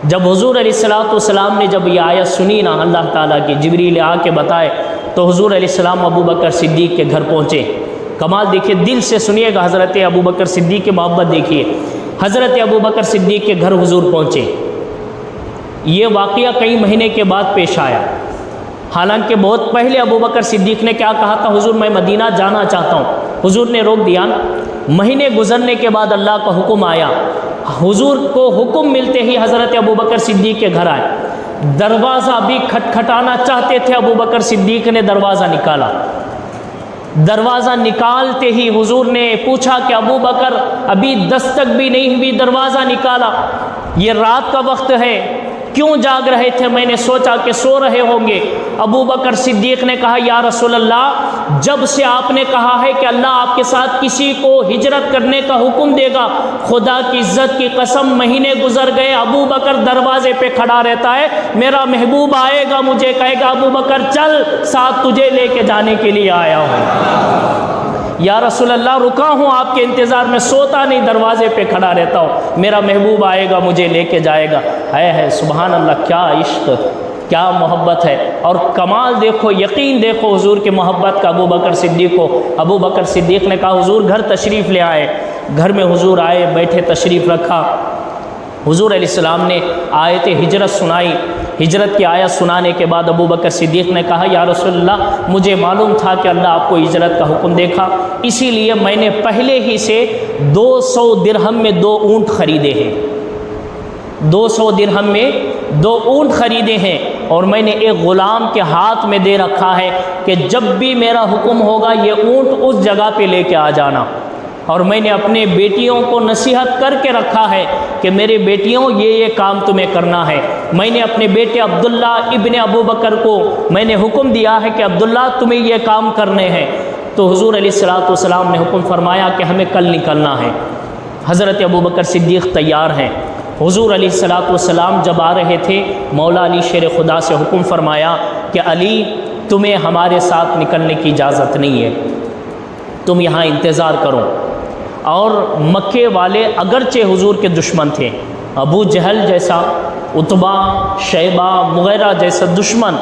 جب حضور علیہ السلام نے جب یہ آیت سنی نا اللہ تعالیٰ کی، جبریل آ کے بتائے، تو حضور علیہ السلام ابو بکر صدیق کے گھر پہنچے۔ کمال دیکھیے، دل سے سنیے گا، حضرت ابو بکر صدیق کی محبت دیکھیے۔ حضرت ابو بکر صدیق کے گھر حضور پہنچے۔ یہ واقعہ کئی مہینے کے بعد پیش آیا، حالانکہ بہت پہلے ابو بکر صدیق نے کیا کہا تھا، حضور میں مدینہ جانا چاہتا ہوں، حضور نے روک دیا۔ مہینے گزرنے کے بعد اللہ کا حکم آیا، حضور کو حکم ملتے ہی حضرت ابو بکر صدیق کے گھر آئے۔ دروازہ بھی کھٹکھٹانا چاہتے تھے، ابو بکر صدیق نے دروازہ نکالا۔ دروازہ نکالتے ہی حضور نے پوچھا کہ ابو بکر ابھی دستک بھی نہیں ہوئی، دروازہ نکالا، یہ رات کا وقت ہے، کیوں جاگ رہے تھے؟ میں نے سوچا کہ سو رہے ہوں گے۔ ابو بکر صدیق نے کہا یا رسول اللہ، جب سے آپ نے کہا ہے کہ اللہ آپ کے ساتھ کسی کو ہجرت کرنے کا حکم دے گا، خدا کی عزت کی قسم مہینے گزر گئے، ابو بکر دروازے پہ کھڑا رہتا ہے، میرا محبوب آئے گا مجھے کہے گا ابو بکر چل، ساتھ تجھے لے کے جانے کے لیے آیا ہوں۔ یا رسول اللہ رکا ہوں آپ کے انتظار میں، سوتا نہیں، دروازے پہ کھڑا رہتا ہوں، میرا محبوب آئے گا مجھے لے کے جائے گا۔ ہے سبحان اللہ، کیا عشق، کیا محبت ہے، اور کمال دیکھو، یقین دیکھو حضور کی محبت کا ابو بکر صدیق کو۔ ابو بکر صدیق نے کہا حضور گھر تشریف لے آئے، گھر میں حضور آئے، بیٹھے، تشریف رکھا۔ حضور علیہ السلام نے آیت ہجرت سنائی۔ ہجرت کی آیت سنانے کے بعد ابو بکر صدیق نے کہا یا رسول اللہ، مجھے معلوم تھا کہ اللہ آپ کو ہجرت کا حکم دیکھا، اسی لیے میں نے پہلے ہی سے 200 درہم میں 2 اونٹ خریدے ہیں، 200 درہم میں 2 اونٹ خریدے ہیں، اور میں نے ایک غلام کے ہاتھ میں دے رکھا ہے کہ جب بھی میرا حکم ہوگا یہ اونٹ اس جگہ پہ لے کے آ جانا۔ اور میں نے اپنے بیٹیوں کو نصیحت کر کے رکھا ہے کہ میرے بیٹیوں یہ کام تمہیں کرنا ہے۔ میں نے اپنے بیٹے عبداللہ ابن ابو بکر کو میں نے حکم دیا ہے کہ عبداللہ تمہیں یہ کام کرنے ہیں۔ تو حضور علیہ السلام نے حکم فرمایا کہ ہمیں کل نکلنا ہے۔ حضرت ابو بکر صدیق تیار ہیں۔ حضور علیہ السلام جب آ رہے تھے، مولا علی شیر خدا سے حکم فرمایا کہ علی تمہیں ہمارے ساتھ نکلنے کی اجازت نہیں ہے، تم یہاں انتظار کرو۔ اور مکے والے اگرچہ حضور کے دشمن تھے، ابو جہل جیسا، عتبہ، شیبہ، مغیرہ جیسا دشمن،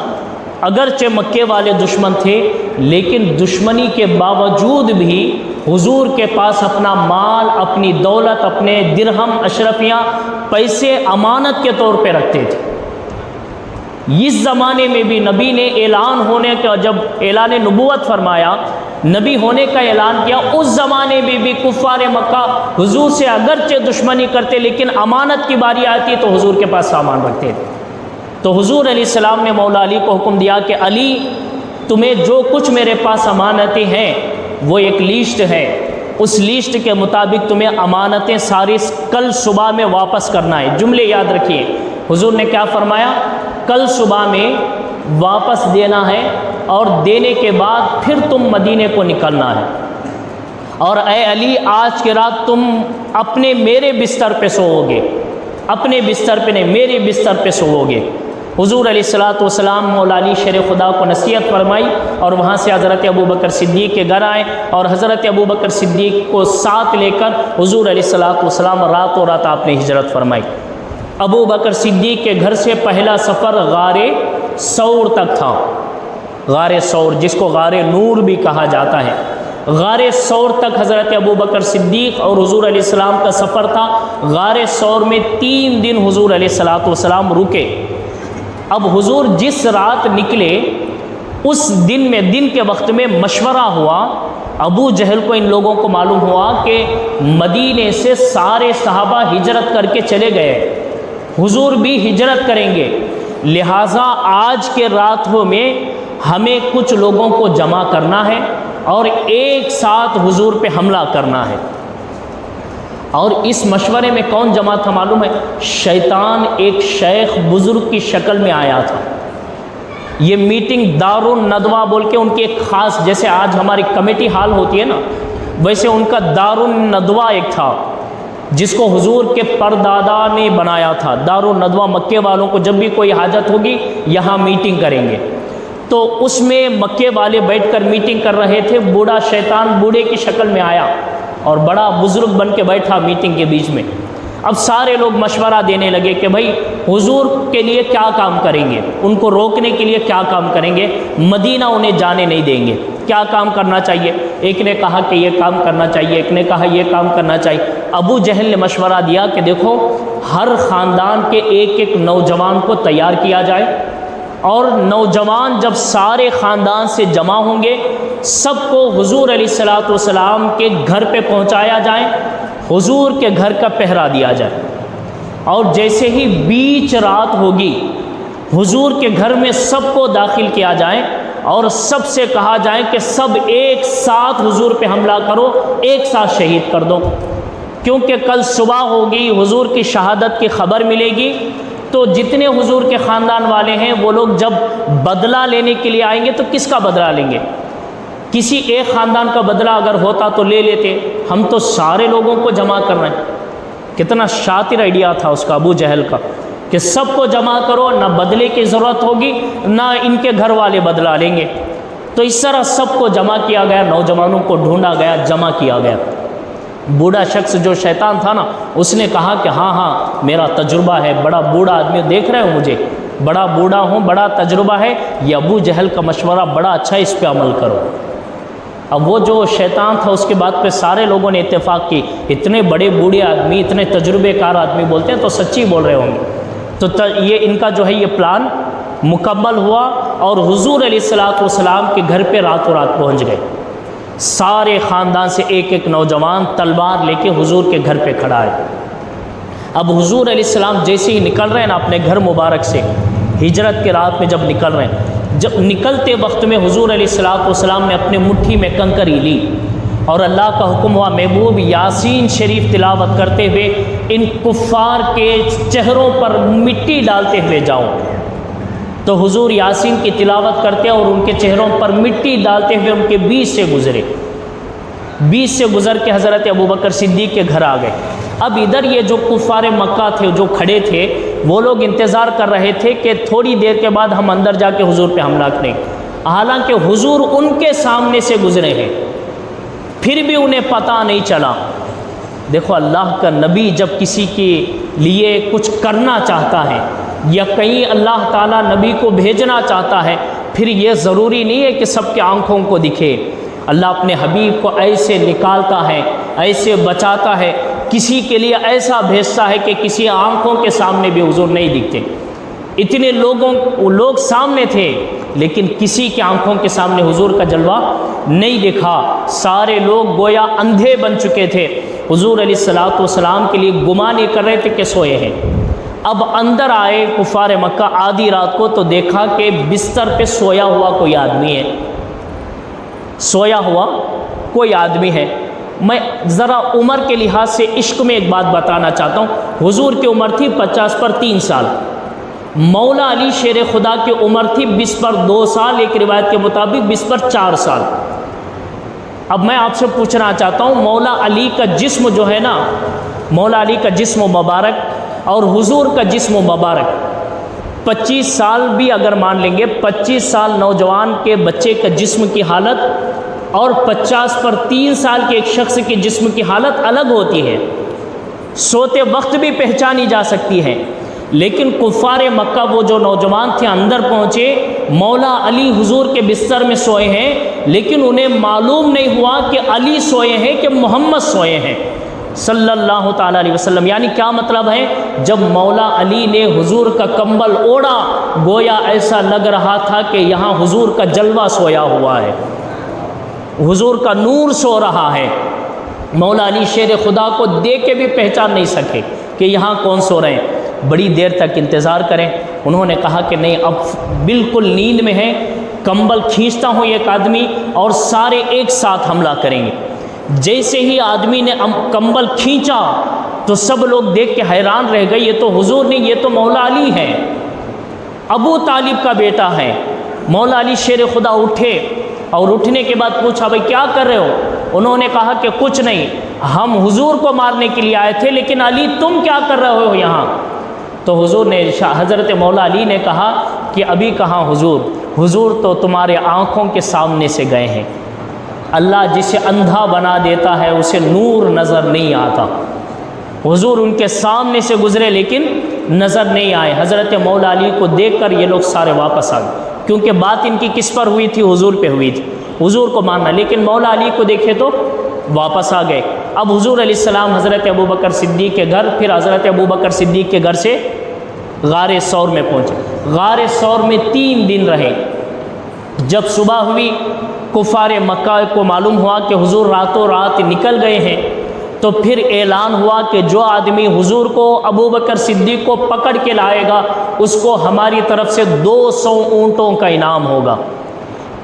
اگرچہ مکے والے دشمن تھے، لیکن دشمنی کے باوجود بھی حضور کے پاس اپنا مال، اپنی دولت، اپنے درہم، اشرفیاں، پیسے امانت کے طور پہ رکھتے تھے۔ اس زمانے میں بھی نبی نے اعلان ہونے کا، جب اعلان نبوت فرمایا، نبی ہونے کا اعلان کیا، اس زمانے میں بھی کفار مکہ حضور سے اگرچہ دشمنی کرتے لیکن امانت کی باری آتی تو حضور کے پاس سامان رکھتے تھے۔ تو حضور علیہ السلام نے مولا علی کو حکم دیا کہ علی تمہیں جو کچھ میرے پاس امانتیں ہیں وہ ایک لیسٹ ہے، اس لیسٹ کے مطابق تمہیں امانتیں ساری کل صبح میں واپس کرنا ہے۔ جملے یاد رکھیے، حضور نے کیا فرمایا؟ کل صبح میں واپس دینا ہے، اور دینے کے بعد پھر تم مدینے کو نکلنا ہے، اور اے علی آج کی رات تم اپنے میرے بستر پہ سوؤ گے، اپنے بستر پہ نہیں، میرے بستر پہ سوؤ گے۔ حضور علیہ السلام مولا علی شیر خدا کو نصیحت فرمائی، اور وہاں سے حضرت ابو بکر صدیق کے گھر آئے، اور حضرت ابو بکر صدیق کو ساتھ لے کر حضور علیہ السلام راتوں رات آپ نے ہجرت فرمائی۔ ابو بکر صدیق کے گھر سے پہلا سفر غار ثور تک تھا۔ غار ثور جس کو غار نور بھی کہا جاتا ہے، غار ثور تک حضرت ابو بکر صدیق اور حضور علیہ السلام کا سفر تھا۔ غار ثور میں 3 دن حضور علیہ السلام رکے۔ اب حضور جس رات نکلے اس دن میں، دن کے وقت میں مشورہ ہوا، ابو جہل کو، ان لوگوں کو معلوم ہوا کہ مدینے سے سارے صحابہ ہجرت کر کے چلے گئے، حضور بھی ہجرت کریں گے، لہٰذا آج کے راتوں میں ہمیں کچھ لوگوں کو جمع کرنا ہے اور ایک ساتھ حضور پہ حملہ کرنا ہے۔ اور اس مشورے میں کون جمع تھا معلوم ہے؟ شیطان ایک شیخ بزرگ کی شکل میں آیا تھا۔ یہ میٹنگ دارالندوہ بول کے ان کی ایک خاص، جیسے آج ہماری کمیٹی ہال ہوتی ہے نا، ویسے ان کا دارالندوہ ایک تھا جس کو حضور کے پردادا نے بنایا تھا۔ دارالندوہ مکے والوں کو جب بھی کوئی حاجت ہوگی یہاں میٹنگ کریں گے، تو اس میں مکے والے بیٹھ کر میٹنگ کر رہے تھے۔ بوڑھا شیطان بوڑھے کی شکل میں آیا اور بڑا بزرگ بن کے بیٹھا میٹنگ کے بیچ میں۔ اب سارے لوگ مشورہ دینے لگے کہ بھائی حضور کے لیے کیا کام کریں گے، ان کو روکنے کے لیے کیا کام کریں گے، مدینہ انہیں جانے نہیں دیں گے، کیا کام کرنا چاہیے؟ ایک نے کہا کہ یہ کام کرنا چاہیے، ایک نے کہا یہ کام کرنا چاہیے۔ ابو جہل نے مشورہ دیا کہ دیکھو، ہر خاندان کے ایک ایک نوجوان کو تیار کیا جائے، اور نوجوان جب سارے خاندان سے جمع ہوں گے سب کو حضور علیہ الصلوۃ والسلام کے گھر پہ پہنچایا جائے، حضور کے گھر کا پہرا دیا جائے، اور جیسے ہی بیچ رات ہوگی حضور کے گھر میں سب کو داخل کیا جائے اور سب سے کہا جائے کہ سب ایک ساتھ حضور پہ حملہ کرو، ایک ساتھ شہید کر دو، کیونکہ کل صبح ہوگی حضور کی شہادت کی خبر ملے گی، تو جتنے حضور کے خاندان والے ہیں وہ لوگ جب بدلہ لینے کے لیے آئیں گے تو کس کا بدلہ لیں گے؟ کسی ایک خاندان کا بدلہ اگر ہوتا تو لے لیتے، ہم تو سارے لوگوں کو جمع کر رہے ہیں۔ کتنا شاطر آئیڈیا تھا اس کا، ابو جہل کا، کہ سب کو جمع کرو، نہ بدلے کی ضرورت ہوگی نہ ان کے گھر والے بدلہ لیں گے۔ تو اس طرح سب کو جمع کیا گیا، نوجوانوں کو ڈھونڈا گیا، جمع کیا گیا۔ بوڑھا شخص جو شیطان تھا نا، اس نے کہا کہ ہاں میرا تجربہ ہے، بڑا بوڑھا آدمی دیکھ رہے ہو مجھے، بڑا بوڑھا ہوں، بڑا تجربہ ہے، یہ ابو جہل کا مشورہ بڑا اچھا، اس پہ عمل کرو۔ اب وہ جو شیطان تھا اس کے بعد پہ سارے لوگوں نے اتفاق کی، اتنے بڑے بوڑھے آدمی، اتنے تجربے کار آدمی بولتے ہیں تو سچی بول رہے ہوں گے۔ تو یہ ان کا جو ہے یہ پلان مکمل ہوا، اور حضور علیہ الصلوۃ والسلام کے گھر پہ راتوں رات پہنچ گئے۔ سارے خاندان سے ایک ایک نوجوان تلوار لے کے حضور کے گھر پہ کھڑا ہے۔ اب حضور علیہ السلام جیسے ہی نکل رہے ہیں نا اپنے گھر مبارک سے، ہجرت کے رات میں جب نکل رہے ہیں، جب نکلتے وقت میں حضور علیہ الصلوۃ والسلام نے اپنے مٹھی میں کنکری لی، اور اللہ کا حکم ہوا محبوب یاسین شریف تلاوت کرتے ہوئے ان کفار کے چہروں پر مٹی ڈالتے ہوئے جاؤ۔ تو حضور یاسین کی تلاوت کرتے اور ان کے چہروں پر مٹی ڈالتے ہوئے ان کے بیچ سے گزرے، بیچ سے گزر کے حضرت ابوبکر صدیق کے گھر آ گئے۔ اب ادھر یہ جو کفار مکہ تھے جو کھڑے تھے، وہ لوگ انتظار کر رہے تھے کہ تھوڑی دیر کے بعد ہم اندر جا کے حضور پہ حملہ کریں، حالانکہ حضور ان کے سامنے سے گزرے ہیں، پھر بھی انہیں پتہ نہیں چلا۔ دیکھو، اللہ کا نبی جب کسی کے لیے کچھ کرنا چاہتا ہے یا کہیں اللہ تعالیٰ نبی کو بھیجنا چاہتا ہے، پھر یہ ضروری نہیں ہے کہ سب کے آنکھوں کو دکھے۔ اللہ اپنے حبیب کو ایسے نکالتا ہے، ایسے بچاتا ہے، کسی کے لیے ایسا بھیجتا ہے کہ کسی آنکھوں کے سامنے بھی حضور نہیں دکھتے۔ اتنے لوگ سامنے تھے لیکن کسی کے آنکھوں کے سامنے حضور کا جلوہ نہیں دکھا، سارے لوگ گویا اندھے بن چکے تھے، حضور علیہ الصلوۃ والسلام کے لیے گمان یہ کر رہے تھے کہ سوئے ہیں۔ اب اندر آئے کفار مکہ آدھی رات کو، تو دیکھا کہ بستر پہ سویا ہوا کوئی آدمی ہے، سویا ہوا کوئی آدمی ہے۔ میں ذرا عمر کے لحاظ سے عشق میں ایک بات بتانا چاہتا ہوں، حضور کی عمر تھی 50 پر 3 سال، مولا علی شیر خدا کی عمر تھی 20 پر 2 سال، ایک روایت کے مطابق 20 پر 4 سال۔ اب میں آپ سے پوچھنا چاہتا ہوں، مولا علی کا جسم جو ہے نا، مولا علی کا جسم مبارک اور حضور کا جسم مبارک 25 سال بھی اگر مان لیں گے، 25 سال نوجوان کے بچے کا جسم کی حالت اور 50 پر 3 سال کے ایک شخص کے جسم کی حالت الگ ہوتی ہے، سوتے وقت بھی پہچانی جا سکتی ہے۔ لیکن کفار مکہ وہ جو نوجوان تھے اندر پہنچے، مولا علی حضور کے بستر میں سوئے ہیں، لیکن انہیں معلوم نہیں ہوا کہ علی سوئے ہیں کہ محمد سوئے ہیں صلی اللہ تعالیٰ علیہ وسلم۔ یعنی کیا مطلب ہے، جب مولا علی نے حضور کا کمبل اوڑھا، گویا ایسا لگ رہا تھا کہ یہاں حضور کا جلوہ سویا ہوا ہے، حضور کا نور سو رہا ہے۔ مولا علی شیر خدا کو دیکھ کے بھی پہچان نہیں سکے کہ یہاں کون سو رہے ہیں۔ بڑی دیر تک انتظار کریں؟ انہوں نے کہا کہ نہیں، اب بالکل نیند میں ہیں، کمبل کھینچتا ہوں ایک آدمی اور سارے ایک ساتھ حملہ کریں گے۔ جیسے ہی آدمی نے کمبل کھینچا تو سب لوگ دیکھ کے حیران رہ گئے، یہ تو حضور نہیں، یہ تو مولا علی ہیں، ابو طالب کا بیٹا ہے۔ مولا علی شیر خدا اٹھے اور اٹھنے کے بعد پوچھا بھائی کیا کر رہے ہو؟ انہوں نے کہا کہ کچھ نہیں، ہم حضور کو مارنے کے لیے آئے تھے، لیکن علی تم کیا کر رہے ہو یہاں؟ تو حضور نے، حضرت مولا علی نے کہا کہ ابھی کہاں حضور، حضور تو تمہارے آنکھوں کے سامنے سے گئے ہیں۔ اللہ جسے اندھا بنا دیتا ہے اسے نور نظر نہیں آتا۔ حضور ان کے سامنے سے گزرے لیکن نظر نہیں آئے۔ حضرت مولا علی کو دیکھ کر یہ لوگ سارے واپس آ گئے، کیونکہ بات ان کی کس پر ہوئی تھی؟ حضور پہ ہوئی تھی، حضور کو ماننا۔ لیکن مولا علی کو دیکھے تو واپس آ گئے۔ اب حضور علیہ السلام حضرت ابوبکر صدیق کے گھر، پھر حضرت ابوبکر صدیق کے گھر سے غار ثور میں پہنچے۔ غار ثور میں 3 دن رہے۔ جب صبح ہوئی، کفار مکہ کو معلوم ہوا کہ حضور راتوں رات نکل گئے ہیں، تو پھر اعلان ہوا کہ جو آدمی حضور کو، ابوبکر صدیق کو پکڑ کے لائے گا اس کو ہماری طرف سے 200 اونٹوں کا انعام ہوگا۔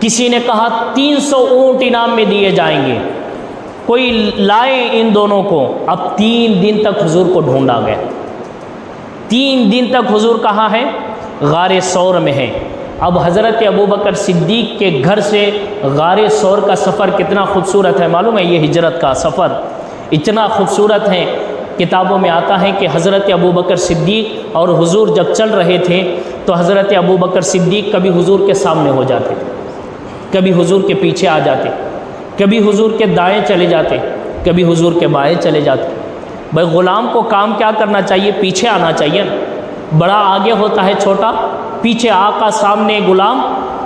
کسی نے کہا 300 اونٹ انعام میں دیے جائیں گے، کوئی لائے ان دونوں کو۔ اب 3 دن تک حضور کو ڈھونڈا گیا۔ 3 دن تک حضور کہاں ہے؟ غار ثور میں ہے۔ اب حضرت ابوبکر صدیق کے گھر سے غار ثور کا سفر کتنا خوبصورت ہے معلوم ہے؟ یہ ہجرت کا سفر اتنا خوبصورت ہے، کتابوں میں آتا ہے کہ حضرت ابوبکر صدیق اور حضور جب چل رہے تھے تو حضرت ابوبکر صدیق کبھی حضور کے سامنے ہو جاتے، کبھی حضور کے پیچھے آ جاتے، کبھی حضور کے دائیں چلے جاتے، کبھی حضور کے بائیں چلے جاتے۔ بھائی غلام کو کام کیا کرنا چاہیے؟ پیچھے آنا چاہیے۔ بڑا آگے ہوتا ہے، چھوٹا پیچھے، آقا سامنے، غلام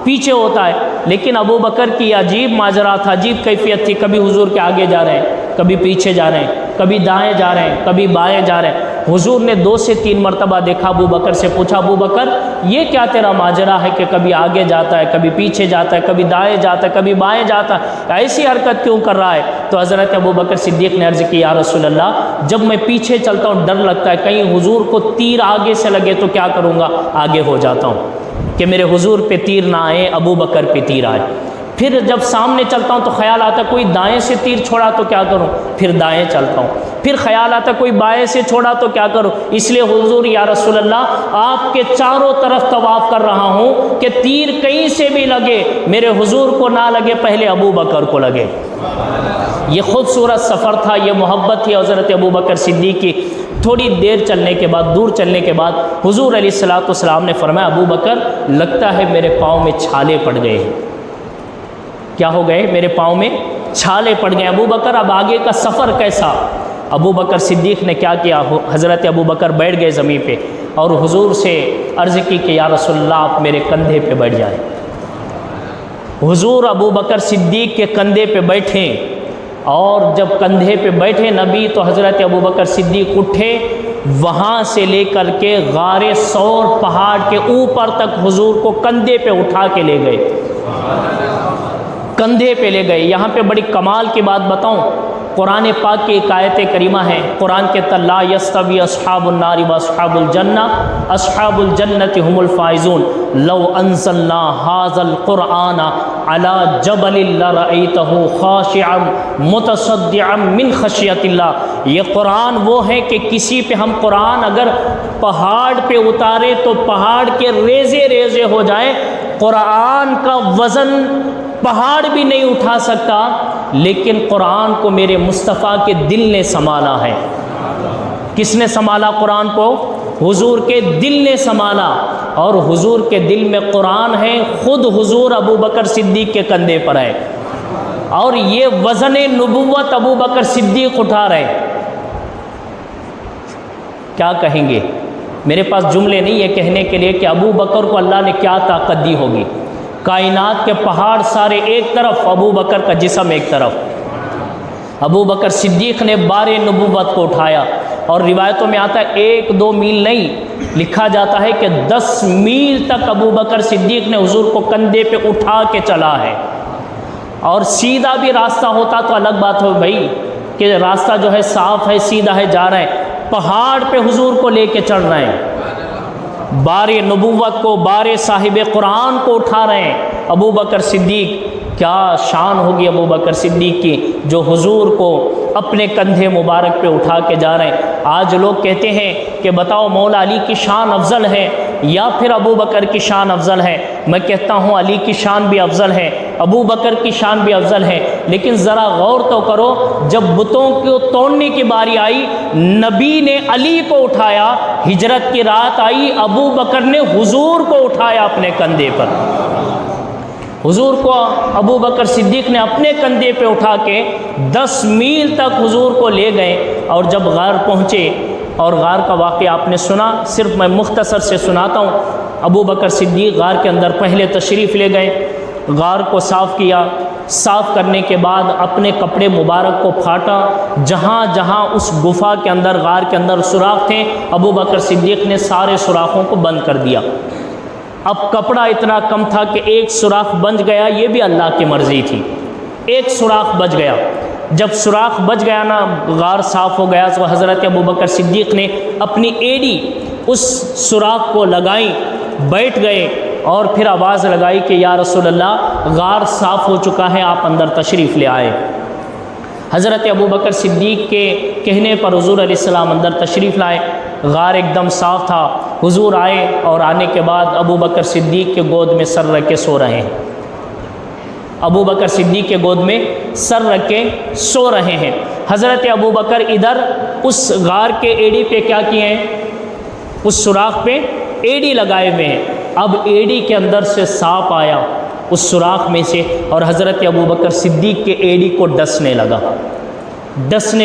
پیچھے ہوتا ہے۔ لیکن ابوبکر کی عجیب ماجرا تھا، عجیب کیفیت تھی، کبھی حضور کے آگے جا رہے ہیں، کبھی پیچھے جا رہے ہیں، کبھی دائیں جا رہے ہیں، کبھی بائیں جا رہے ہیں۔ حضور نے 2 سے 3 مرتبہ دیکھا، ابوبکر سے پوچھا ابوبکر یہ کیا تیرا ماجرا ہے کہ کبھی آگے جاتا ہے، کبھی پیچھے جاتا ہے، کبھی دائیں جاتا ہے، کبھی بائیں جاتا ہے، ایسی حرکت کیوں کر رہا ہے؟ تو حضرت ابوبکر صدیق نے عرض کی یا رسول اللہ، جب میں پیچھے چلتا ہوں ڈر لگتا ہے کہیں حضور کو تیر آگے سے لگے تو کیا کروں گا؟ آگے ہو جاتا ہوں کہ میرے حضور پہ تیر نہ آئے، ابوبکر پہ تیر آئے۔ پھر جب سامنے چلتا ہوں تو خیال آتا کوئی دائیں سے تیر چھوڑا تو کیا کروں؟ پھر دائیں چلتا ہوں۔ پھر خیال آتا کوئی بائیں سے چھوڑا تو کیا کروں؟ اس لیے حضور یا رسول اللہ آپ کے چاروں طرف طواف کر رہا ہوں کہ تیر کہیں سے بھی لگے میرے حضور کو نہ لگے، پہلے ابوبکر کو لگے۔ یہ خوبصورت سفر تھا، یہ محبت تھی حضرت ابوبکر صدیق کی۔ تھوڑی دیر چلنے کے بعد، دور چلنے کے بعد حضور علیہ السلام نے فرمایا ابوبکر لگتا ہے میرے پاؤں میں چھالے پڑ گئے ہیں۔ کیا ہو گئے؟ میرے پاؤں میں چھالے پڑ گئے۔ ابوبکر اب آگے کا سفر کیسا؟ ابوبکر صدیق نے کیا کیا؟ حضرت ابوبکر بیٹھ گئے زمین پہ اور حضور سے عرض کی کہ یا رسول اللہ آپ میرے کندھے پہ بیٹھ جائیں۔ حضور ابوبکر صدیق کے کندھے پہ بیٹھے، اور جب کندھے پہ بیٹھے نبی تو حضرت ابوبکر صدیق اٹھے، وہاں سے لے کر کے غار ثور پہاڑ کے اوپر تک حضور کو کندھے پہ اٹھا کے لے گئے، کندھے پہ لے گئے۔ یہاں پہ بڑی کمال کی بات بتاؤں، قرآن پاک کی ایک آیت کریمہ ہے، قرآن کے لا یستوی اصحاب النار واصحاب الجنہ اصحاب الجنۃ هم الفائزون لو انزلنا هذا القرآن على جبل لرأيته خاشعا متصدعا من خشیۃ اللہ۔ یہ قرآن وہ ہے کہ کسی پہ ہم قرآن اگر پہاڑ پہ اتارے تو پہاڑ کے ریزے ریزے ہو جائیں، قرآن کا وزن پہاڑ بھی نہیں اٹھا سکتا، لیکن قرآن کو میرے مصطفیٰ کے دل نے سنبھالا ہے۔ کس نے سنبھالا قرآن کو؟ حضور کے دل نے سنبھالا، اور حضور کے دل میں قرآن ہے، خود حضور ابوبکر صدیق کے کندھے پر ہے، اور یہ وزن نبوت ابوبکر صدیق اٹھا رہے۔ کیا کہیں گے؟ میرے پاس جملے نہیں ہے کہنے کے لیے کہ ابوبکر کو اللہ نے کیا طاقت دی ہوگی۔ کائنات کے پہاڑ سارے ایک طرف، ابوبکر کا جسم ایک طرف۔ ابوبکر صدیق نے بار نبوت کو اٹھایا، اور روایتوں میں آتا ہے 1-2 میل نہیں، لکھا جاتا ہے کہ 10 میل تک ابوبکر صدیق نے حضور کو کندھے پہ اٹھا کے چلا ہے۔ اور سیدھا بھی راستہ ہوتا تو الگ بات ہو بھائی کہ راستہ جو ہے صاف ہے، سیدھا ہے، جا رہے ہیں، پہاڑ پہ حضور کو لے کے چڑھ رہے ہیں، بار نبوت کو، بار صاحب قرآن کو اٹھا رہے ہیں۔ ابو بکر صدیق، کیا شان ہوگی ابو بکر صدیق کی، جو حضور کو اپنے کندھے مبارک پہ اٹھا کے جا رہے ہیں۔ آج لوگ کہتے ہیں کہ بتاؤ مولا علی کی شان افضل ہے یا پھر ابو بکر کی شان افضل ہے؟ میں کہتا ہوں علی کی شان بھی افضل ہے، ابو بکر کی شان بھی افضل ہے، لیکن ذرا غور تو کرو، جب بتوں کو توڑنے کی باری آئی، نبی نے علی کو اٹھایا، ہجرت کی رات آئی، ابو بکر نے حضور کو اٹھایا اپنے کندھے پر۔ حضور کو ابو بکر صدیق نے اپنے کندھے پہ اٹھا کے 10 میل تک حضور کو لے گئے، اور جب غار پہنچے، اور غار کا واقعہ آپ نے سنا، صرف میں مختصر سے سناتا ہوں۔ ابو بکر صدیق غار کے اندر پہلے تشریف لے گئے، غار کو صاف کیا، صاف کرنے کے بعد اپنے کپڑے مبارک کو پھاٹا، جہاں جہاں اس گفا کے اندر، غار کے اندر سوراخ تھے، ابو بکر صدیق نے سارے سوراخوں کو بند کر دیا۔ اب کپڑا اتنا کم تھا کہ ایک سوراخ بچ گیا، یہ بھی اللہ کی مرضی تھی، ایک سوراخ بچ گیا۔ جب سوراخ بچ گیا نا، غار صاف ہو گیا، تو حضرت ابو بکر صدیق نے اپنی ایڑی اس سوراخ کو لگائی، بیٹھ گئے، اور پھر آواز لگائی کہ یا رسول اللہ، غار صاف ہو چکا ہے، آپ اندر تشریف لے آئے۔ حضرت ابو بکر صدیق کے کہنے پر حضور علیہ السلام اندر تشریف لائے، غار ایک دم صاف تھا۔ حضور آئے، اور آنے کے بعد ابو بکر صدیق کے گود میں سر رکھ کے سو رہے ہیں، ابو بکر صدیق کے گود میں سر رکھ کے سو رہے ہیں۔ حضرت ابو بکر ادھر اس غار کے ایڑی پہ کیا کیے ہیں؟ اس سوراخ پہ ایڑی لگائے ہوئے ہیں۔ اب ایڑی کے اندر سے سانپ آیا اس سوراخ میں سے، اور حضرت ابو بکر صدیق کے ایڑی کو ڈسنے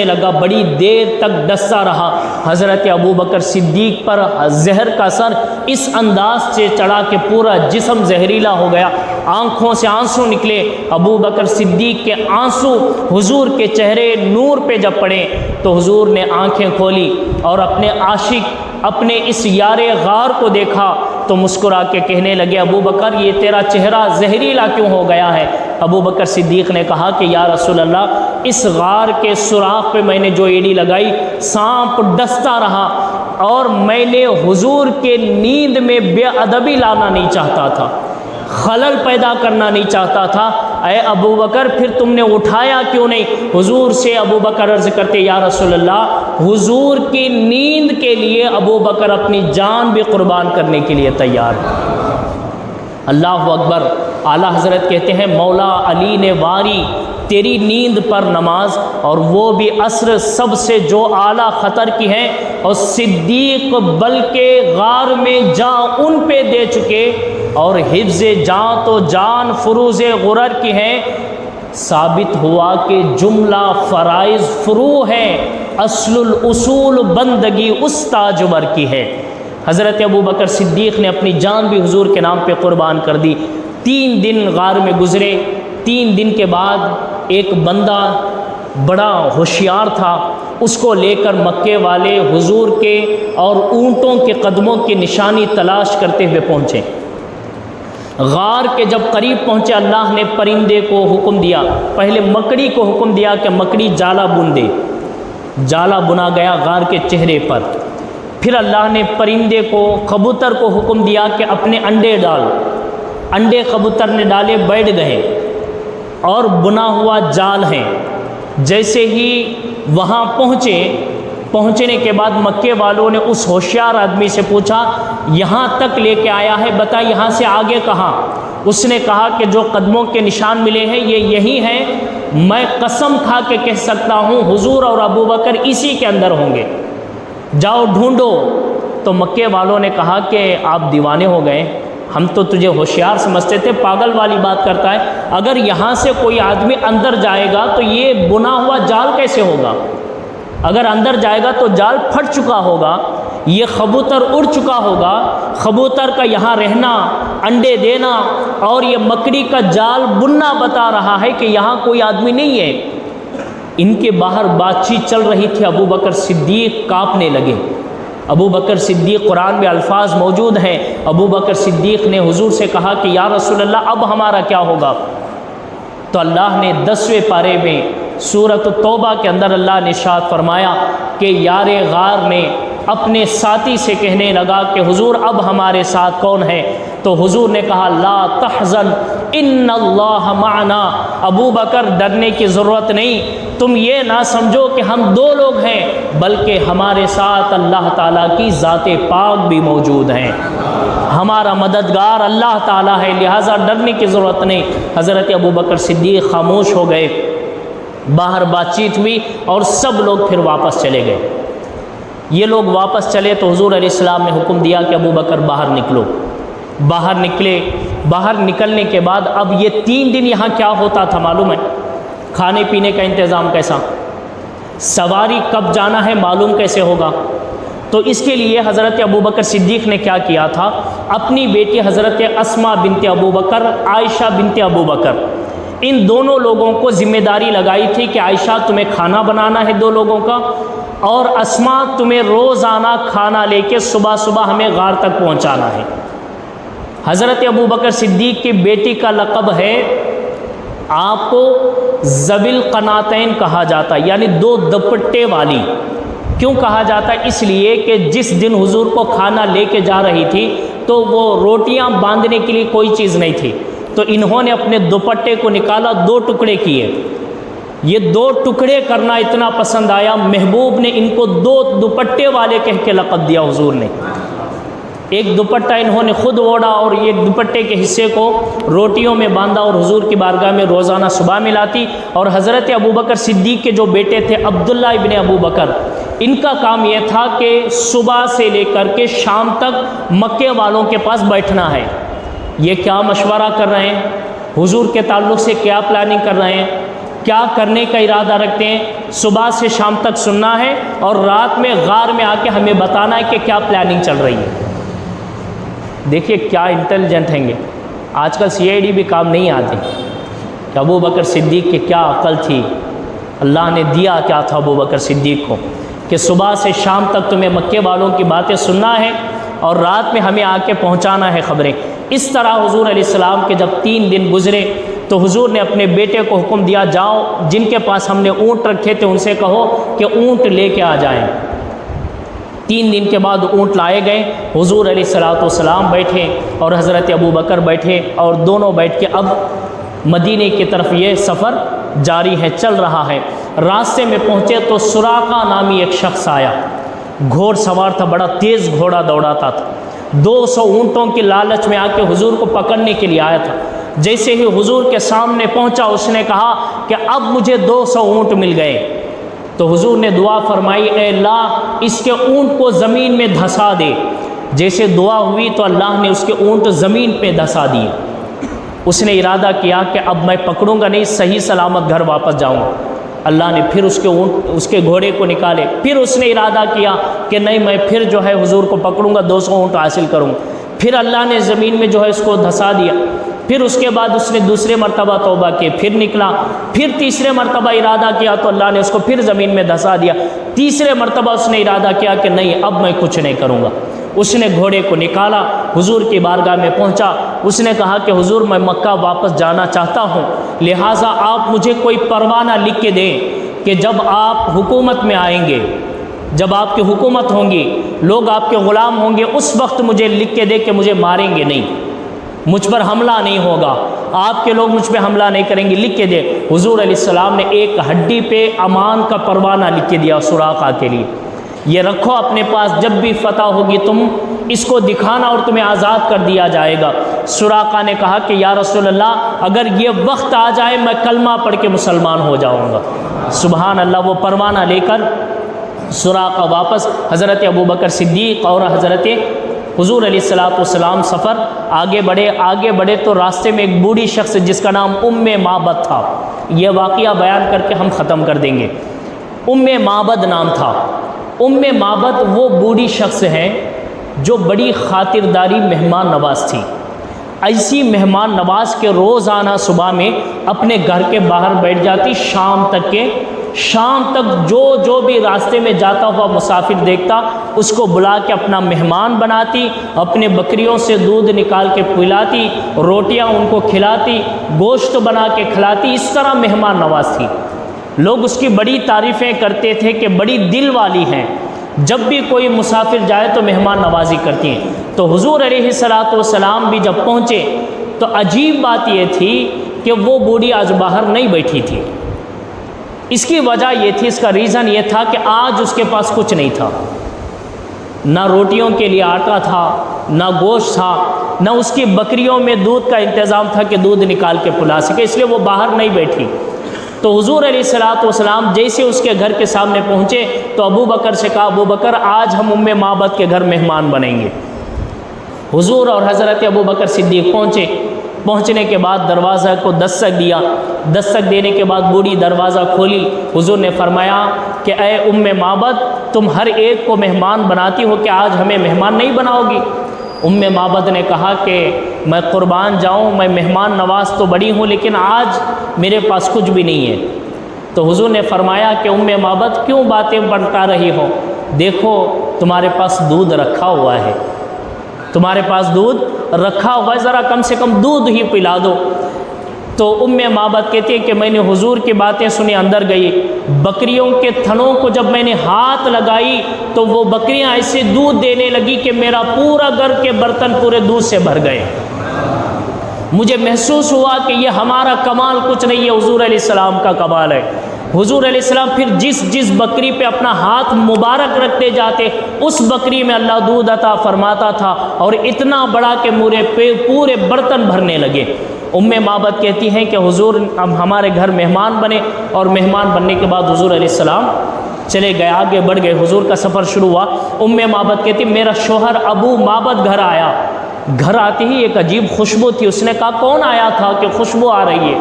لگا، بڑی دیر تک ڈستا رہا۔ حضرت ابو بکر صدیق پر زہر کا اثر اس انداز سے چڑھا کہ پورا جسم زہریلا ہو گیا، آنکھوں سے آنسو نکلے۔ ابو بکر صدیق کے آنسو حضور کے چہرے نور پہ جب پڑے تو حضور نے آنکھیں کھولی، اور اپنے عاشق، اپنے اس یار غار کو دیکھا تو مسکرا کے کہنے لگے، ابو بکر، یہ تیرا چہرہ زہریلا کیوں ہو گیا ہے؟ ابو بکر صدیق نے کہا کہ یا رسول اللہ، اس غار کے سوراخ پہ میں نے جو ایڑی لگائی، سانپ ڈستا رہا، اور میں نے حضور کے نیند میں بے ادبی لانا نہیں چاہتا تھا، خلل پیدا کرنا نہیں چاہتا تھا۔ اے ابو بکر، پھر تم نے اٹھایا کیوں نہیں؟ حضور سے ابو بکر عرض کرتے، یا رسول اللہ، حضور کی نیند کے لیے ابو بکر اپنی جان بھی قربان کرنے کے لیے تیار۔ اللہ اکبر۔ اعلیٰ حضرت کہتے ہیں، مولا علی نے واری تیری نیند پر نماز، اور وہ بھی عصر، سب سے جو اعلیٰ خطر کی ہے، اور صدیق بلکہ غار میں جان ان پہ دے چکے، اور حفظ جان تو جان فروز غرر کی ہے۔ ثابت ہوا کہ جملہ فرائض فروع ہے، اصل الاصول بندگی اس تاجور کی ہے۔ حضرت ابو بکر صدیق نے اپنی جان بھی حضور کے نام پہ قربان کر دی۔ 3 دن غار میں گزرے۔ 3 دن کے بعد ایک بندہ بڑا ہوشیار تھا، اس کو لے کر مکے والے حضور کے اور اونٹوں کے قدموں کی نشانی تلاش کرتے ہوئے پہنچے۔ غار کے جب قریب پہنچے، اللہ نے پرندے کو حکم دیا، پہلے مکڑی کو حکم دیا کہ مکڑی جالا بن دے۔ جالا بنا گیا غار کے چہرے پر۔ پھر اللہ نے پرندے کو، کبوتر کو حکم دیا کہ اپنے انڈے ڈال۔ انڈے کبوتر نے ڈالے، بیٹھ گئے، اور بنا ہوا جال ہے۔ جیسے ہی وہاں پہنچنے کے بعد مکے والوں نے اس ہوشیار آدمی سے پوچھا، یہاں تک لے کے آیا ہے، بتا یہاں سے آگے کہاں؟ اس نے کہا کہ جو قدموں کے نشان ملے ہیں یہ یہی ہیں، میں قسم کھا کے کہہ سکتا ہوں حضور اور ابو بکر اسی کے اندر ہوں گے، جاؤ ڈھونڈو۔ تو مکے والوں نے کہا کہ آپ دیوانے ہو گئے، ہم تو تجھے ہوشیار سمجھتے تھے، پاگل والی بات کرتا ہے، اگر یہاں سے کوئی آدمی اندر جائے گا تو یہ بنا ہوا جال کیسے ہوگا؟ اگر اندر جائے گا تو جال پھٹ چکا ہوگا، یہ کبوتر اڑ چکا ہوگا، کبوتر کا یہاں رہنا، انڈے دینا، اور یہ مکڑی کا جال بننا بتا رہا ہے کہ یہاں کوئی آدمی نہیں ہے۔ ان کے باہر بات چیت چل رہی تھی، ابو بکر صدیق کانپنے لگے۔ ابو بکر صدیق، قرآن میں الفاظ موجود ہیں، ابو بکر صدیق نے حضور سے کہا کہ یا رسول اللہ اب ہمارا کیا ہوگا؟ تو اللہ نے 10ویں پارے میں سورۃ التوبہ کے اندر اللہ نے ارشاد فرمایا کہ یار غار نے اپنے ساتھی سے کہنے لگا کہ حضور اب ہمارے ساتھ کون ہے؟ تو حضور نے کہا لا تحزن ان اللہ معنا، ابو بکر ڈرنے کی ضرورت نہیں، تم یہ نہ سمجھو کہ ہم دو لوگ ہیں، بلکہ ہمارے ساتھ اللہ تعالیٰ کی ذات پاک بھی موجود ہیں، ہمارا مددگار اللہ تعالیٰ ہے، لہٰذا ڈرنے کی ضرورت نہیں۔ حضرت ابو بکر صدیق خاموش ہو گئے، باہر بات چیت ہوئی اور سب لوگ پھر واپس چلے گئے۔ یہ لوگ واپس چلے تو حضور علیہ السلام نے حکم دیا کہ ابو بکر باہر نکلو۔ باہر نکلے، باہر نکلنے کے بعد اب یہ 3 دن یہاں کیا ہوتا تھا معلوم ہے؟ کھانے پینے کا انتظام کیسا، سواری کب جانا ہے معلوم کیسے ہوگا؟ تو اس کے لیے حضرت ابو بکر صدیق نے کیا کیا تھا، اپنی بیٹی حضرت اسماء بنت ابو بکر، عائشہ بنت ابو بکر، ان دونوں لوگوں کو ذمہ داری لگائی تھی کہ عائشہ تمہیں کھانا بنانا ہے 2 لوگوں کا، اور اسماء تمہیں روزانہ کھانا لے کے صبح صبح ہمیں غار تک پہنچانا ہے۔ حضرت ابو بکر صدیق کی بیٹی کا لقب ہے، آپ کو ذوی القناتین کہا جاتا ہے، یعنی 2 دوپٹے والی۔ کیوں کہا جاتا ہے؟ اس لیے کہ جس دن حضور کو کھانا لے کے جا رہی تھی تو وہ روٹیاں باندھنے کے لیے کوئی چیز نہیں تھی، تو انہوں نے اپنے دوپٹے کو نکالا، 2 ٹکڑے کیے۔ یہ 2 ٹکڑے کرنا اتنا پسند آیا، محبوب نے ان کو 2 دوپٹے والے کہہ کے لقب دیا حضور نے۔ ایک دوپٹہ انہوں نے خود اوڑھا اور ایک دوپٹے کے حصے کو روٹیوں میں باندھا اور حضور کی بارگاہ میں روزانہ صبح میں لاتی۔ اور حضرت ابو بکر صدیق کے جو بیٹے تھے عبداللہ ابن ابو بکر، ان کا کام یہ تھا کہ صبح سے لے کر کے شام تک مکے والوں کے پاس بیٹھنا ہے۔ یہ کیا مشورہ کر رہے ہیں، حضور کے تعلق سے کیا پلاننگ کر رہے ہیں، کیا کرنے کا ارادہ رکھتے ہیں، صبح سے شام تک سننا ہے اور رات میں غار میں آ کے ہمیں بتانا ہے کہ کیا پلاننگ چل رہی ہے۔ دیکھیے کیا انٹیلیجنٹ ہیں گے، آج کل CID بھی کام نہیں آتے کہ ابو بکر صدیق کی کیا عقل تھی، اللہ نے دیا کیا تھا ابو بکر صدیق کو کہ صبح سے شام تک تمہیں مکے والوں کی باتیں سننا ہے اور رات میں ہمیں آ کے پہنچانا ہے خبریں۔ اس طرح حضور علیہ السلام کے جب 3 دن گزرے تو حضور نے اپنے بیٹے کو حکم دیا، جاؤ جن کے پاس ہم نے اونٹ رکھے تھے ان سے کہو کہ اونٹ لے کے آ جائیں۔ 3 دن کے بعد اونٹ لائے گئے، حضور علیہ السلام بیٹھے اور حضرت ابو بکر بیٹھے اور دونوں بیٹھ کے اب مدینے کی طرف یہ سفر جاری ہے، چل رہا ہے۔ راستے میں پہنچے تو سراقہ نامی ایک شخص آیا، گھوڑ سوار تھا، بڑا تیز گھوڑا دوڑاتا تھا، 200 اونٹوں کی لالچ میں آ کے حضور کو پکڑنے کے لیے آیا تھا۔ جیسے ہی حضور کے سامنے پہنچا اس نے کہا کہ اب مجھے 200 اونٹ مل گئے۔ تو حضور نے دعا فرمائی، اے اللہ اس کے اونٹ کو زمین میں دھسا دے۔ جیسے دعا ہوئی تو اللہ نے اس کے اونٹ زمین پہ دھسا دیے۔ اس نے ارادہ کیا کہ اب میں پکڑوں گا نہیں، صحیح سلامت گھر واپس جاؤں گا۔ اللہ نے پھر اس کے گھوڑے کو نکالے، پھر اس نے ارادہ کیا کہ نہیں میں پھر جو ہے حضور کو پکڑوں گا، 200 اونٹ حاصل کروں گا۔ پھر اللہ نے زمین میں جو ہے اس کو دھسا دیا۔ پھر اس کے بعد اس نے دوسرے مرتبہ توبہ کی، پھر نکلا، پھر تیسرے مرتبہ ارادہ کیا تو اللہ نے اس کو پھر زمین میں دھسا دیا۔ تیسرے مرتبہ اس نے ارادہ کیا کہ نہیں اب میں کچھ نہیں کروں گا۔ اس نے گھوڑے کو نکالا، حضور کی بارگاہ میں پہنچا، اس نے کہا کہ حضور میں مکہ واپس جانا چاہتا ہوں، لہٰذا آپ مجھے کوئی پروانہ لکھ کے دیں کہ جب آپ حکومت میں آئیں گے، جب آپ کی حکومت ہوں گی، لوگ آپ کے غلام ہوں گے، اس وقت مجھے لکھ کے دے کہ مجھے ماریں گے نہیں، مجھ پر حملہ نہیں ہوگا، آپ کے لوگ مجھ پہ حملہ نہیں کریں گے، لکھ کے دے۔ حضور علیہ السلام نے ایک ہڈی پہ امان کا پروانہ لکھ کے دیا سراقہ کے لیے، یہ رکھو اپنے پاس، جب بھی فتح ہوگی تم اس کو دکھانا اور تمہیں آزاد کر دیا جائے گا۔ سراقہ نے کہا کہ یا رسول اللہ اگر یہ وقت آ جائے میں کلمہ پڑھ کے مسلمان ہو جاؤں گا۔ سبحان اللہ، وہ پروانہ لے کر سراقہ واپس، حضرت ابو بکر صدیق اور حضرت حضور علیہ السلام سفر آگے بڑھے تو راستے میں ایک بوڑھی شخص جس کا نام معبد تھا، یہ واقعہ بیان کر کے ہم ختم کر دیں گے۔ معبد نام تھا۔ معبد وہ بوڑھی شخص ہے جو بڑی خاطرداری مہمان نواز تھی، ایسی مہمان نواز کے روزانہ صبح میں اپنے گھر کے باہر بیٹھ جاتی، شام تک جو بھی راستے میں جاتا ہوا مسافر دیکھتا اس کو بلا کے اپنا مہمان بناتی، اپنے بکریوں سے دودھ نکال کے پلاتی، روٹیاں ان کو کھلاتی، گوشت بنا کے کھلاتی، اس طرح مہمان نواز تھی۔ لوگ اس کی بڑی تعریفیں کرتے تھے کہ بڑی دل والی ہیں، جب بھی کوئی مسافر جائے تو مہمان نوازی کرتی ہیں۔ تو حضور علیہ الصلوۃ والسلام بھی جب پہنچے تو عجیب بات یہ تھی کہ وہ بوڑھی آج باہر نہیں بیٹھی تھی۔ اس کی وجہ یہ تھی، اس کا ریزن یہ تھا کہ آج اس کے پاس کچھ نہیں تھا، نہ روٹیوں کے لیے آٹا تھا، نہ گوشت تھا، نہ اس کی بکریوں میں دودھ کا انتظام تھا کہ دودھ نکال کے پلا سکے، اس لیے وہ باہر نہیں بیٹھی۔ تو حضور علیہ الصلوۃ والسلام جیسے اس کے گھر کے سامنے پہنچے تو ابو بکر سے کہا، ابو بکر آج ہم ام معبد کے گھر مہمان بنیں گے۔ حضور اور حضرت ابو بکر صدیق پہنچے، پہنچنے کے بعد دروازہ کو دستک دیا، دستک دینے کے بعد بوڑھی دروازہ کھولی۔ حضور نے فرمایا کہ اے ام معبد، تم ہر ایک کو مہمان بناتی ہو کہ آج ہمیں مہمان نہیں بناؤ گی؟ ام معبد نے کہا کہ میں قربان جاؤں، میں مہمان نواز تو بڑی ہوں لیکن آج میرے پاس کچھ بھی نہیں ہے۔ تو حضور نے فرمایا کہ ام معبد کیوں باتیں بڑھتا رہی ہو؟ دیکھو تمہارے پاس دودھ رکھا ہوا ہے، تمہارے پاس دودھ رکھا ہوا ہے، ذرا کم سے کم دودھ ہی پلا دو۔ تو ام معبد کہتے ہیں کہ میں نے حضور کی باتیں سنی، اندر گئی، بکریوں کے تھنوں کو جب میں نے ہاتھ لگائی تو وہ بکریاں ایسے دودھ دینے لگی کہ میرا پورا گھر کے برتن پورے دودھ سے بھر گئے۔ مجھے محسوس ہوا کہ یہ ہمارا کمال کچھ نہیں ہے، حضور علیہ السلام کا کمال ہے۔ حضور علیہ السلام پھر جس بکری پہ اپنا ہاتھ مبارک رکھتے جاتے اس بکری میں اللہ دودھ عطا فرماتا تھا، اور اتنا بڑا کہ پورے برتن بھرنے لگے۔ ام معبد کہتی ہیں کہ حضور اب ہمارے گھر مہمان بنے، اور مہمان بننے کے بعد حضور علیہ السلام چلے گئے، آگے بڑھ گئے، حضور کا سفر شروع ہوا۔ ام معبد کہتی میرا شوہر ابو معبد گھر آیا، گھر آتے ہی ایک عجیب خوشبو تھی۔ اس نے کہا کون آیا تھا کہ خوشبو آ رہی ہے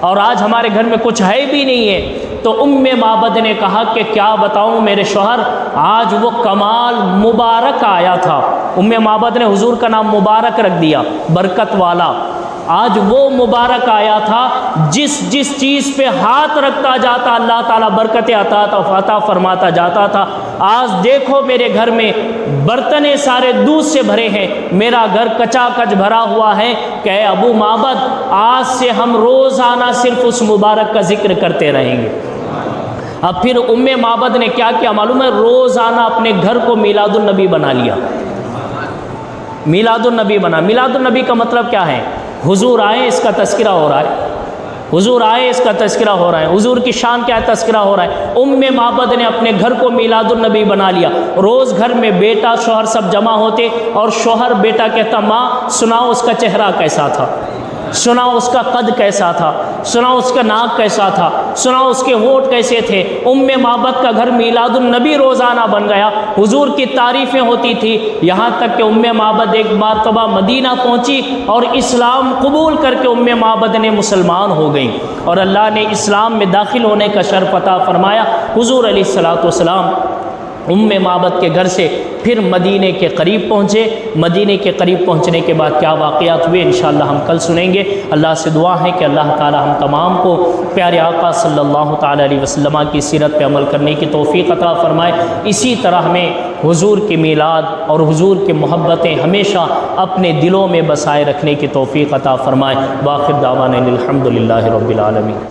اور آج ہمارے گھر میں کچھ ہے بھی نہیں ہے؟ تو ام معبد نے کہا کہ کیا بتاؤں میرے شوہر، آج وہ کمال مبارک آیا تھا۔ ام معبد نے حضور کا نام مبارک رکھ دیا، برکت والا۔ آج وہ مبارک آیا تھا جس چیز پہ ہاتھ رکھتا جاتا اللہ تعالیٰ برکتیں عطا فرماتا جاتا تھا۔ آج دیکھو میرے گھر میں برتنیں سارے دودھ سے بھرے ہیں، میرا گھر کچا کچ بھرا ہوا ہے کہ اے ابو معبد آج سے ہم روزانہ صرف اس مبارک کا ذکر کرتے رہیں گے۔ اب پھر ام معبد نے کیا کیا معلوم ہے؟ روزانہ اپنے گھر کو میلاد النبی بنا لیا۔ میلاد النبی بنا، میلاد النبی کا مطلب کیا ہے؟ حضور آئے اس کا تذکرہ ہو رہا ہے، حضور آئے اس کا تذکرہ ہو رہا ہے، حضور کی شان کیا ہے تذکرہ ہو رہا ہے۔ ام معبد نے اپنے گھر کو میلاد النبی بنا لیا۔ روز گھر میں بیٹا شوہر سب جمع ہوتے اور شوہر بیٹا کہتا ماں سناؤ اس کا چہرہ کیسا تھا، سناؤ اس کا قد کیسا تھا، سناؤ اس کا ناک کیسا تھا، سناؤ اس کے ہونٹ کیسے تھے۔ ام معبد کا گھر میلاد النبی روزانہ بن گیا، حضور کی تعریفیں ہوتی تھی، یہاں تک کہ ام معبد ایک مرتبہ مدینہ پہنچی اور اسلام قبول کر کے ام معبد نے مسلمان ہو گئی، اور اللہ نے اسلام میں داخل ہونے کا شرف عطا فرمایا۔ حضور علیہ الصلوۃ والسلام ام معبد کے گھر سے پھر مدینے کے قریب پہنچے۔ مدینے کے قریب پہنچنے کے بعد کیا واقعات ہوئے انشاءاللہ ہم کل سنیں گے۔ اللہ سے دعا ہے کہ اللہ تعالی ہم تمام کو پیارے آقا صلی اللہ تعالی علیہ وسلم کی سیرت پہ عمل کرنے کی توفیق عطا فرمائے۔ اسی طرح ہمیں حضور کی میلاد اور حضور کی محبتیں ہمیشہ اپنے دلوں میں بسائے رکھنے کی توفیق عطا فرمائے۔ وآخر دعوانا الحمد للہ رب العالمین۔